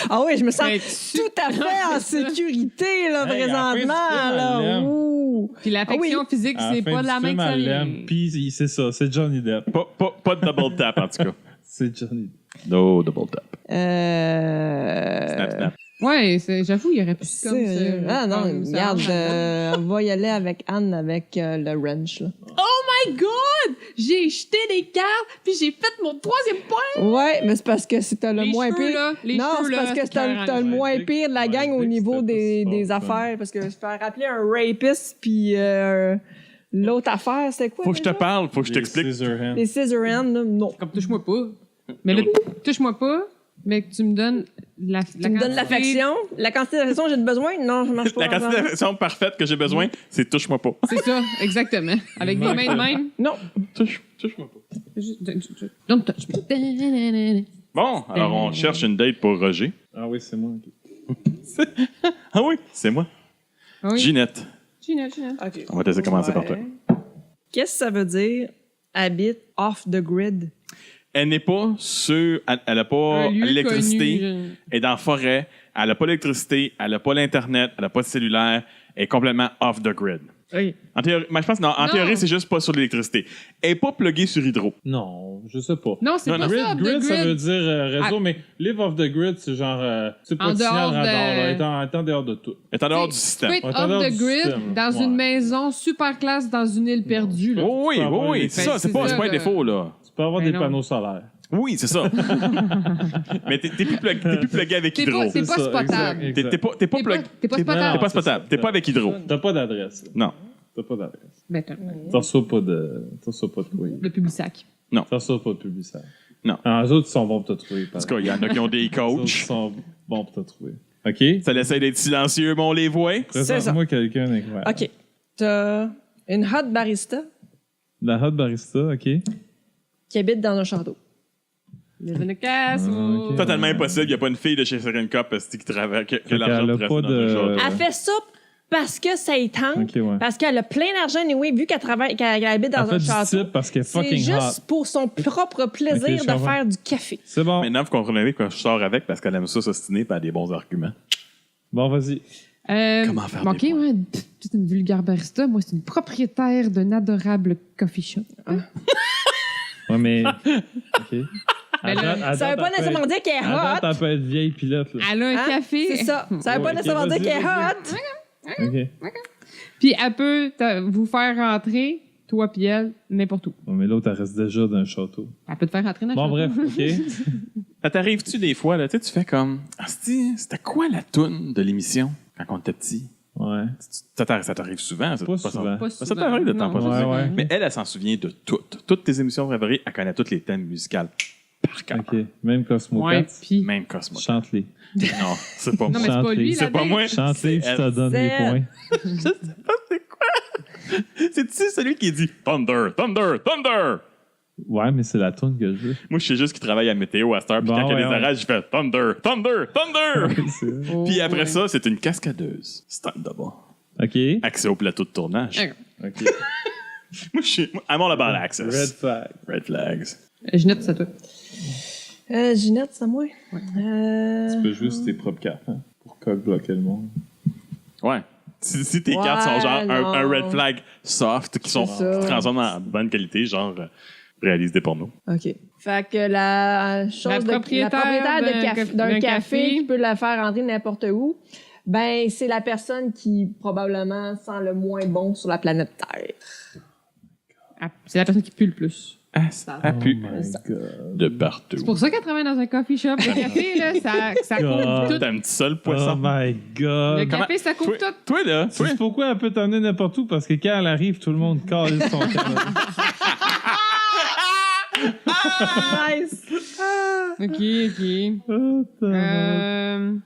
Ah oui, je me sens Ben, tout à fait en sécurité, là, Hey, à la fin du film, présentement. elle Là. l'aime. Ouh. Puis l'affection physique, c'est pas de la main que ça vient. Puis c'est ça, c'est Johnny Depp. Pas de double tap, en tout cas. C'est Johnny Depp. No double tap. Snap, snap. Ouais, j'avoue, il aurait pu comme Sérieux. ça. Ah non, comme ça. regarde, on va y aller avec Anne avec le wrench. Là. Oh my God! J'ai jeté des cartes, puis j'ai fait mon 3e point! Ouais, mais c'est parce que c'était le Les moins cheveux, pire. là, les non, cheveux, c'est là, parce que c'est c'était carrément. le moins Ouais, pire de la Dick, gang au Dick, niveau c'était des pas super fun. affaires. Parce que se faire rappeler un rapiste, puis l'autre affaire, c'était quoi? Faut que je te déjà? parle, faut que je t'explique. Les Scissorhands, là, non. Comme touche-moi pas. Mais là, touche-moi pas, mais que tu me donnes la Tu me donnes quantité- l'affection. La quantité d'affection j'ai besoin? Non, je marche pas. La quantité d'affection parfaite que j'ai besoin, c'est touche-moi pas. C'est ça, exactement. Avec mes mains de même. Non. Touche-moi pas. Don't touch me. Bon, alors on cherche une date pour Roger. Ah oui, c'est moi. Ah oui, c'est moi. Ah oui. Ginette. Ginette. OK. On va te laisser commencer par toi. Qu'est-ce que ça veut dire, habite off the grid? Elle n'est pas sur. Elle n'a pas Un lieu l'électricité. connu, Elle est dans la forêt. Elle n'a pas l'électricité. Elle n'a pas l'Internet. Elle n'a pas de cellulaire. Elle est complètement off the grid. Oui. En théorie, mais je pense que en Non. théorie, c'est juste pas sur l'électricité. Elle n'est pas pluguée sur Hydro. Non, je sais pas. Non, c'est Non, pas non. ça, off the Grid, ça veut grid. dire réseau, Ah. mais live off the grid, c'est genre. C'est pas En de signal dehors radar, de- là, étant dehors de tout. Elle est en dehors du système. Straight On est en dehors off the du grid, système. dans Ouais. une maison super classe, dans une île perdue. Là. Oh oui, Tu peux avoir oui, les- c'est ça. Ben, C'est pas, c'est c'est pas un ça, défaut, là. Tu peux avoir Ben des non. panneaux solaires. Oui, c'est ça. Mais t'es plus plugué avec T'es Hydro. pas- t'es C'est ça, spotable. exact, T'es exact. pas T'es pas plug- spotable. T'es pas spotable. T'es pas avec Hydro. T'as pas d'adresse. Non. T'as pas d'adresse. Ben, T'en reçois pas de. T'en reçois pas de courrier. le Publisac. T'en reçois pas de publicitaire. Non. Alors, les autres, ils sont bons pour te trouver. En tout cas, il y en a qui ont des Les autres, ils coachs. sont bons pour te trouver. OK? Ça essaie d'être silencieux, mais on les voit. Présente-moi quelqu'un d'incroyable. OK. T'as une hot barista La hot barista, OK? qui habite dans un château. Live in a castle. ok. Totalement impossible. Il n'y a pas une fille de chez Second Cup qui travaille, que Fait l'argent qu'elle a reste pas dans de- un genre. Elle fait ça parce que ça y tente, Ok, ouais. parce qu'elle a plein d'argent, anyway, vu qu'elle habite dans Elle fait un du château. type parce qu'elle est C'est fucking juste hot. pour son propre plaisir Ok, je de comprends. faire du café. C'est bon. Maintenant, vous comprenez que je sors avec parce qu'elle aime ça s'ostiner et elle a des bons arguments. Bon, vas-y. Comment faire OK, des points? ouais. C'est une vulgaire barista. Moi, c'est une propriétaire d'un adorable coffee shop. Ouais, mais. OK. Mais là, Ça veut pas nécessairement dire qu'elle est Attends, hot. elle peut être vieille pilote. Là. Elle a un Hein? café. C'est ça. Ça veut Ouais, pas ok, nécessairement dire vas-y, qu'elle est vas-y. hot. OK. Puis elle peut vous faire rentrer, toi puis elle, n'importe où. Ouais, mais l'autre, elle reste déjà dans le château. Elle peut te faire rentrer dans le Bon, château. bref, OK. Ça t'arrive-tu des fois, là, tu sais, tu fais comme. Asti, c'était quoi la toune de l'émission quand on était petit? Ouais. Ça t'arrive souvent, ça? Pas souvent. Pas Ça souvent. t'arrive de temps Non, pas Ouais, souvent. ouais. Mais elle s'en souvient de toutes. Toutes tes émissions préférées, elle connaît tous les thèmes musicaux par cœur. OK. Même Cosmo Ouais, Cats, puis... Même Cosmo. chante-les. Non, c'est pas Non, moi. mais c'est pas Chante-les. lui, C'est la pas dame. moi. Chante-les, je te donne les C'est- points. Je sais pas c'est quoi. C'est-tu celui qui dit Thunder, Thunder, Thunder? Ouais, mais c'est la tune que je veux. Moi, je sais juste qu'il travaille à météo à cette heure, puis Bon, quand il y a ouais, des ouais. orages, je fais Thunder, Thunder, Thunder! C'est vrai. Oh, Puis après ouais. ça, c'est une cascadeuse. Stand d'abord. OK. Accès au plateau de tournage. Ok. OK. Moi, je suis. I'm all about access. Red flag. Red flags. Ginette, c'est à toi. Ginette, c'est à moi. Tu peux jouer sur tes propres cartes, hein, pour cock-bloquer le monde. Ouais. Si tes Ouais, cartes sont genre un non. red flag soft, qui sont ça. qui transforment en bonne qualité, genre réalise des pornos. OK. Fait que la chose La propriétaire d'un d'un café café qui peut la faire rentrer n'importe où, ben c'est la personne qui probablement sent le moins bon sur la planète Terre. C'est la personne qui pue le plus. Elle pue Oh my God. de partout. C'est pour ça qu'elle travaille dans un coffee shop. Le café, là, ça couvre God. tout. T'as un petit seul Oh poisson. my Le God. café, ça couvre Toi, tout. toi, là, toi, C'est pourquoi elle peut t'emmener n'importe où, parce que quand elle arrive, tout le monde calisse son canapé. Nice! OK.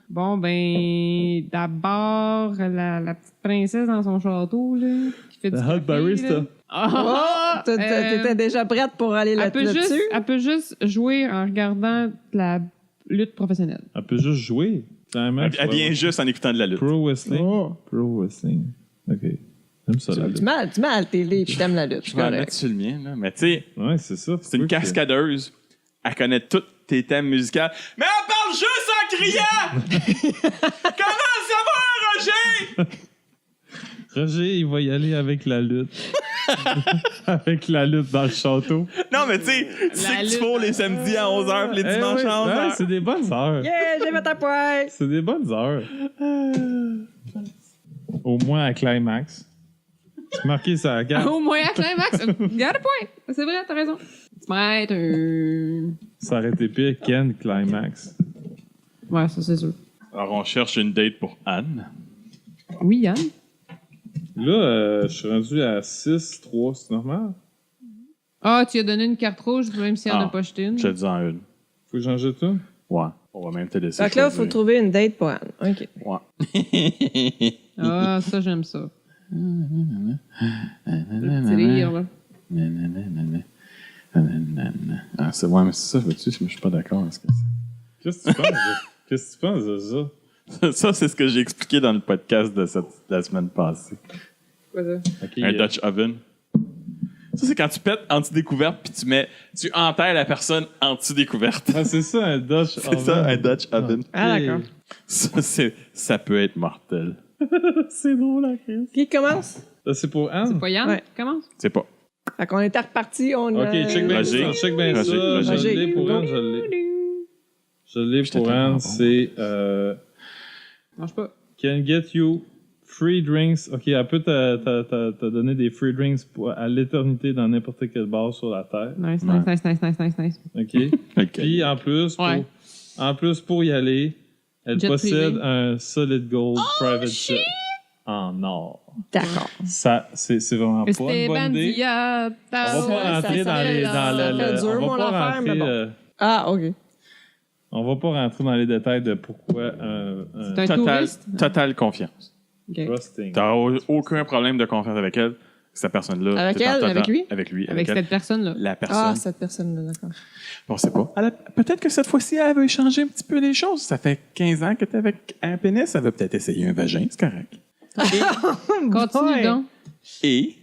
Bon, ben, d'abord, la petite princesse dans son château, là, qui fait du La café, hot barista. là. Ah! T'étais déjà prête pour aller Elle peut là-dessus? elle peut juste jouer en regardant la lutte professionnelle. Elle peut juste jouer. Clairement, elle vient juste en écoutant de la lutte. Pro wrestling. Oh. Pro wrestling. OK. J'aime ça, la lutte. Tu mets à la télé puis t'aimes la lutte. Je vais en mettre sur le mien, là. Mais tu sais, Ouais, c'est ça. c'est une cascadeuse. Elle connaît tous tes thèmes musicaux. Mais elle parle juste en criant! Comment ça va, Roger? Roger, il va y aller avec la lutte. Avec la lutte dans le château. Non, mais tu sais, tu sais que tu lutte. fous les samedis à 11h les dimanches à 11h. Ouais, c'est des bonnes heures. Yeah, j'ai fait un point! C'est des bonnes heures. Au moins à Climax. C'est marqué ça à carte. Au moins, à climax. Garde le point. C'est vrai, t'as raison. Tu m'as être un... Ça aurait été pire Ken Climax. Ouais, ça, c'est sûr. Alors, on cherche une date pour Anne. Oui, Yann. Là, je suis rendu à 6-3, c'est normal? Ah, tu as donné une carte rouge, même si elle n'a Ah, pas jeté une. Je te dis en une. Faut que j'en jette une? Ouais. On va même te laisser. Fait que là, il faut choisir. trouver une date pour Anne. OK. Ouais. Ah, ça, j'aime ça. Le petit rire, là. Ah, c'est ouais, mais c'est ça, vois-tu, je suis pas d'accord. Est-ce que Qu'est-ce que tu penses de... Qu'est-ce que tu penses de ça? ça, c'est ce que j'ai expliqué dans le podcast de la semaine passée. Quoi ça? Ok, Un Dutch oven. Ça, c'est quand tu pètes anti-découverte puis tu enterres la personne anti-découverte. Ah, c'est ça, un Dutch C'est ça, un Dutch oven. Ah, d'accord. Ça peut être mortel. C'est drôle, la crise. Qui commence? Ça, c'est pour Anne? C'est pas Yann? Ouais. Commence. C'est pas. Fait qu'on était reparti, on a... Ok, check bien Roger. ça. Check bien ça. Roger. Je Roger. l'ai pour Anne, je l'ai. Je l'ai J'étais pour tellement Anne, bon. c'est Mange pas. Can get you free drinks. Ok, elle peut te donner des free drinks à l'éternité dans n'importe quel bar sur la terre. Nice, Ouais. nice, nice, nice, nice, nice. Ok. OK. Puis en plus, Ouais. pour y aller, elle Jet possède privé. un solid gold private jet en or. D'accord. Ça, c'est vraiment pas une Esteban bonne idée. Diaz. On va pas rentrer dans les dur, on mon va pas affaire, mais rentrer bon. Ah, OK. on va pas rentrer dans les détails de pourquoi un C'est un touriste. Totale confiance. Ok. trusting. T'as aucun problème de confiance avec elle. Cette personne-là. Avec t'es en elle? total- Avec lui? Avec lui. Avec elle. cette personne-là. La Ah, personne. cette personne-là, d'accord. On sait pas. Peut-être que cette fois-ci, elle veut changer un petit peu les choses. Ça fait 15 ans que t'es avec un pénis. Elle veut peut-être essayer un vagin, c'est correct. Continue donc. Et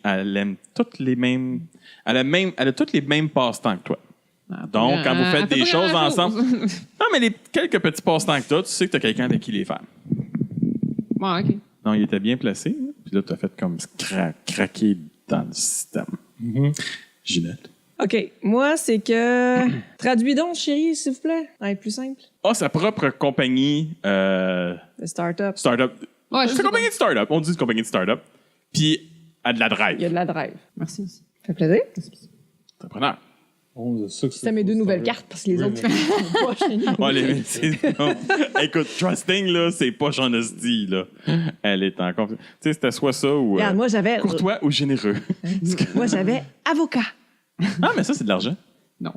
elle aime toutes les mêmes. Elle a tous les mêmes passe-temps que toi. Donc, quand vous faites des choses ensemble. Non, mais les quelques petits passe-temps que tu sais que tu as quelqu'un avec qui les faire. Ouais, OK. Non, il était bien placé. Là. Puis là, tu as fait comme craquer dans le système. Ginette. OK. Moi, c'est que... Traduis donc, chérie, s'il vous plaît. Ouais, plus simple. Sa propre compagnie. Le start-up. Start-up. Ouais, C'est une compagnie de start-up. On dit une compagnie de start-up. Puis, elle a de la drive. Il y a de la drive. Merci. Ça fait plaisir. Entrepreneur. C'était mes 2 nouvelles cartes parce que les autres... Non. Écoute, Trusting, là, c'est pas Jean Hostie, là. Elle est en confiance. Tu sais, c'était soit ça ou. Regarde, moi, j'avais... Courtois ou généreux. Moi, j'avais avocat. Ah, mais ça, c'est de l'argent. Non.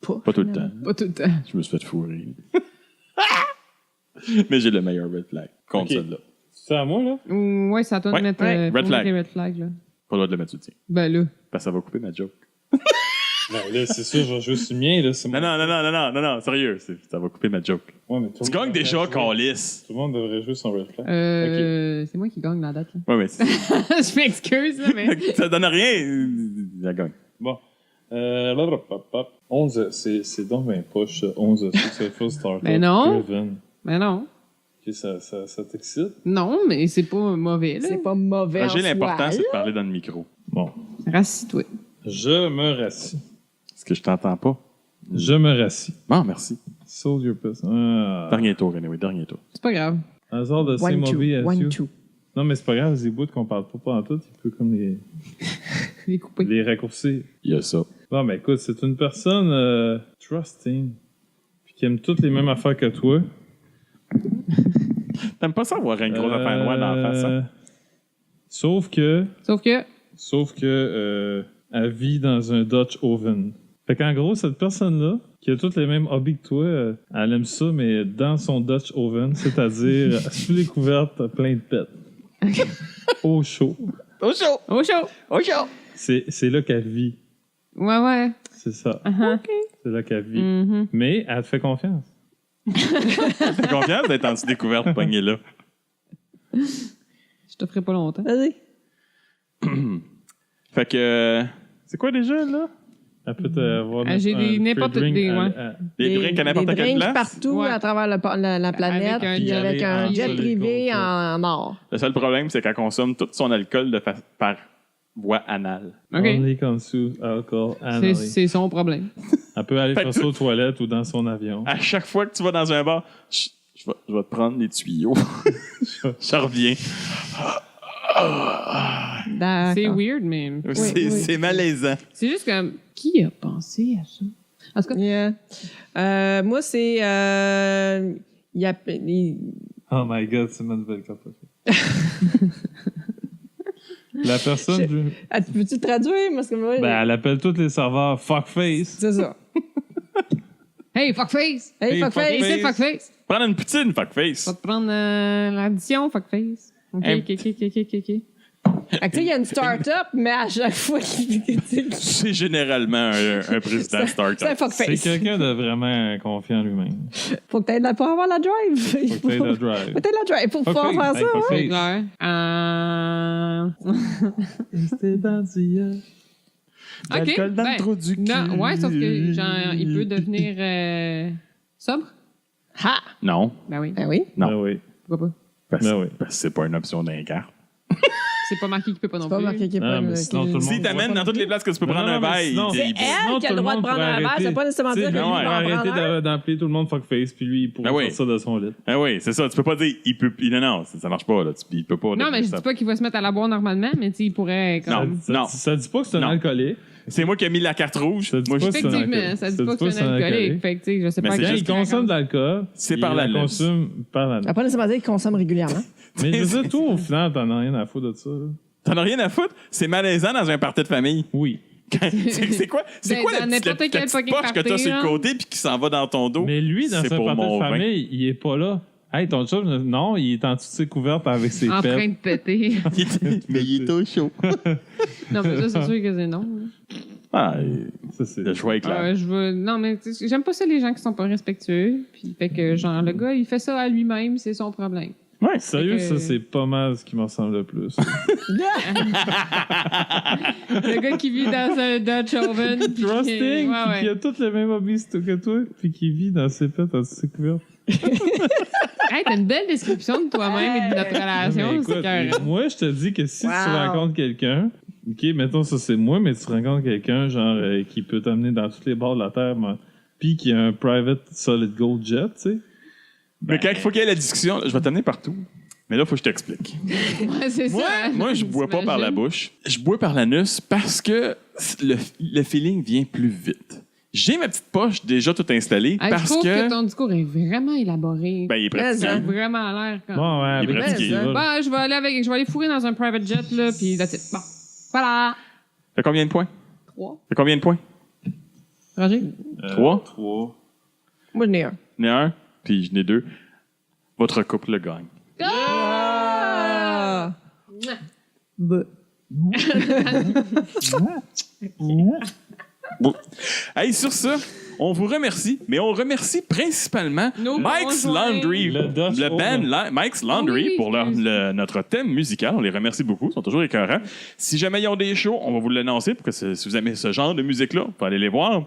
Pas tout le temps. Pas tout le temps. Je me suis fait fourrer. Mais j'ai le meilleur red flag contre Ok. celle-là. C'est à moi, là? Ouais, ça doit Ouais. mettre Ouais. faut Red flag. mettre les red flags, là. Pas le droit de le mettre sous le tien. Ben là. Parce que ça va couper ma joke. Ben là, c'est sûr, je vais jouer sur le mien, là. C'est Non, sérieux. Ça va couper ma joke. Ouais, mais tout Tu le monde gagnes déjà, devrait jouer- Calice. Tout le monde devrait jouer son red flag. C'est moi qui gagne la date, là. Ouais, mais Je m'excuse, là, mais. ça donne rien. La gagne. Bon. 11, c'est donc bien poche, ça. 11 Successful Startup Ben non. Driven. Mais non. Ok, ça t'excite? Non, mais c'est pas mauvais, là. C'est pas mauvais en J'ai soi, l'important, c'est là. de parler dans le micro. Bon. Rassis-toi. Je me rassis. Est-ce que je t'entends pas? Je me rassis. Bon, merci. Sold your piss. Ah. Dernier tour, anyway. Dernier tour. C'est pas grave. Hasard de same 1, 2, hobby as 1, you. 2. Non, mais c'est pas grave, les bouts qu'on parle pas en tout, il peut comme Les couper. les raccourcir. Il y a ça. Bon, ben écoute, c'est une personne trusting, puis qui aime toutes les mêmes affaires que toi. T'aimes pas ça avoir une grosse affaire noire dans la face, hein? Sauf que Sauf que, elle vit dans un Dutch oven. Fait qu'en gros, cette personne-là, qui a tous les mêmes hobbies que toi, elle aime ça, mais dans son Dutch oven, c'est-à-dire sous les couvertes, plein de pets. Au chaud. Au chaud! au chaud. Au chaud! C'est là qu'elle vit. Ouais. C'est ça. Uh-huh. C'est là qu'elle vit. Mhm. Mais elle te fait confiance. T'as confiance d'être en dessous découverte, pogné là. Je te ferai pas longtemps. Vas-y. Fait que. C'est quoi déjà, là? Elle peut avoir J'ai un des- free n'importe drink des- à- ouais. Des drinks à n'importe des quelle drinks place? partout Ouais. à travers la planète, Avec un puis jet- avec un aller jet en privé sur les en or. Le seul problème, c'est qu'elle consomme tout son alcool par voie anale. OK. Only consume alcohol anally. C'est son problème. Elle peut aller Fait faire que- ça aux toilettes ou dans son avion. À chaque fois que tu vas dans un bar, je vais te prendre les tuyaux. Je reviens. D'accord. C'est weird, mais. C'est malaisant. C'est juste comme. Qui a pensé à ça? En tout cas, Yeah. Moi, c'est... il y a... Oh my god, c'est ma nouvelle carte. La personne, Peux-tu traduire? Parce que moi, ben, elle appelle tous les serveurs fuckface. c'est ça. hey, fuckface! Hey, Hey, fuckface! Hey, c'est fuckface! Prendre une poutine, fuckface. Va te prendre l'addition, fuckface. OK. Hey. OK. Fait que, tu sais, il y a une start-up, mais à chaque fois qu'il... C'est généralement un président c'est un start-up. C'est fuckface. quelqu'un de vraiment confiant en lui-même. Faut que t'aies pour avoir la drive. Faut que t'aies le drive. Faut que t'aies la drive pour pouvoir faire Fuckface, ça. hey, hein. fuckface. Ouais. C'était bandilla. OK. L'alcool dans le trou du cul. Non, ouais, sauf que, genre, il peut devenir sobre. Ha! Non. Ben oui. Ben oui. Non. Ben oui. Pourquoi pas? Parce, Ben oui. parce que c'est pas une option d'un carte. C'est pas marqué qu'il peut pas non C'est pas plus. marqué qu'il est Ah, pas... mais sinon, tout le Si monde t'amènes dans toutes les places que tu peux Non, prendre non, un mais verre, sinon, il C'est il- elle qui a le droit de prendre un verre. Ça veut pas nécessairement dire que lui non, va en prendre arrêter un. d'appeler tout le monde fuckface, puis lui, il pourrait Ben oui. faire ça de son lit. Ah oui, c'est ça. Tu peux pas dire, non, ça marche pas, là. Il peut pas. Non, mais je dis pas qu'il va se mettre à la boire normalement, mais tu sais, il pourrait comme... Non. Ça dit pas que c'est un Non. alcoolique. C'est moi qui ai mis la carte rouge. Ça dit Moi, pas je- que c'est un Effectivement, alcoolique. ça dit pas que c'est un alcoolique. Fait que, tu sais, je sais Mais pas c'est Quand quand il consomme de l'alcool, C'est il par la laisse. consomme par la Ça laisse. veut pas nécessairement dire qu'il consomme régulièrement. Mais je veux dire, toi, au final, t'en as rien à foutre de ça. là. T'en as rien à foutre? C'est malaisant dans un party de famille. Oui. C'est quoi? C'est Dans quoi la n'importe petite quel poche fucking que t'as party, sur le là. côté puis qui s'en va dans ton dos? Mais lui, dans C'est un pour party mon de vin. famille, il est pas là. Hey, ton chum, non, il est en dessous de ses couvertes avec ses en train pets. de péter. Mais il est au chaud. Non, mais ça, c'est sûr que c'est non. là. Ah, Ça, c'est... le choix est clair. Je veux... Non, mais tu sais, j'aime pas ça, les gens qui sont pas respectueux. Puis, fait que, genre, le gars, il fait ça à lui-même, c'est son problème. Ouais. Sérieux, Fait que- ça, c'est pas mal ce qui me ressemble le plus. Le gars qui vit dans un Dutch Oven. puis qui- Trusting, ouais, puis qui a tous les mêmes hobbies que toi, puis qui vit dans ses pets en ses couvertes. Hey, t'as une belle description de toi-même et de notre relation. Mais C'est écoute, écœurant. moi, je te dis que si tu Wow. rencontres quelqu'un, OK, mettons ça c'est moi, mais tu rencontres quelqu'un genre qui peut t'amener dans tous les bords de la Terre, puis qui a un private solid gold jet, tu sais. Mais quand il faut qu'il y ait la discussion, je vais t'amener partout. Mais là, il faut que je t'explique. Ouais, c'est Moi, ça. moi, je bois pas par la T'imagines? bouche. Je bois par l'anus parce que le feeling vient plus vite. J'ai ma petite poche déjà toute installée Hey, je parce trouve que que... ton discours est vraiment élaboré. Ben, il est Mais pratiqué. Ça a ça. vraiment l'air comme. Bon, ouais, Il est avec pratiqué. ça, là. Bon, je vais aller fourrer dans un private jet, là, puis that's it. Bon. Voilà. Fait combien de points? 3. Fait combien de points? Roger? 3. 3. Moi, j'en ai un. J'en ai un, puis j'en ai 2. Votre couple le gagne. Ah! Bah. Bon. Hey, sur ça, on vous remercie, mais on remercie principalement Nos Mike's conjoints. Laundry, Le Dutch band Oven. Mike's Laundry Oui, pour notre thème musical. On les remercie beaucoup, ils sont toujours écœurants. Si jamais ils ont des shows, on va vous l'annoncer pour que si vous aimez ce genre de musique-là, vous pouvez aller les voir.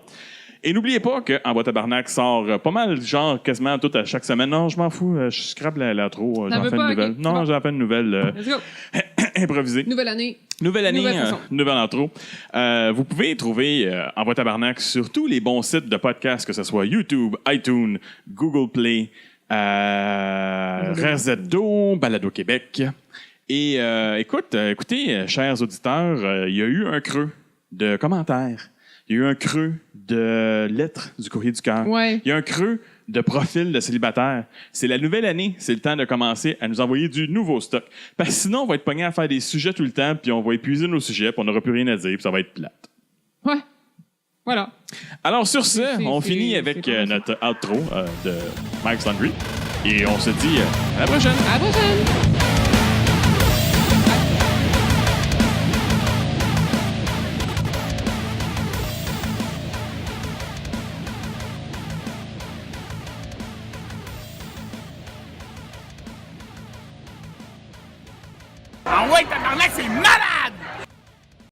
Et n'oubliez pas qu'en boîte tabarnak sort pas mal, genre quasiment tout à chaque semaine. Non, je m'en fous, je scrape la trop, T'en j'en veux fais une pas, nouvelle. ok, Non, c'est bon. j'en fais une nouvelle Let's go. improvisée. Nouvelle année. Nouvelle année, Nouvelle façon. nouvelle intro. Vous pouvez trouver Envoi Tabarnak sur tous les bons sites de podcasts, que ce soit YouTube, iTunes, Google Play, RZO, Balado Québec. Et écoutez, chers auditeurs, il y a eu un creux de commentaires. Il y a eu un creux de lettres du courrier du cœur. Ouais. Il y a un creux de profils de célibataires. C'est la nouvelle année. C'est le temps de commencer à nous envoyer du nouveau stock. Parce que sinon, on va être pogné à faire des sujets tout le temps, puis on va épuiser nos sujets, puis on n'aura plus rien à dire, puis ça va être plate. Ouais. Voilà. Alors, sur ce, on c'est- finit c'est avec pas ça. notre outro de Mike's Laundry. Et on se dit à la prochaine! À la prochaine. Ah ouais, tabarnak, c'est malade!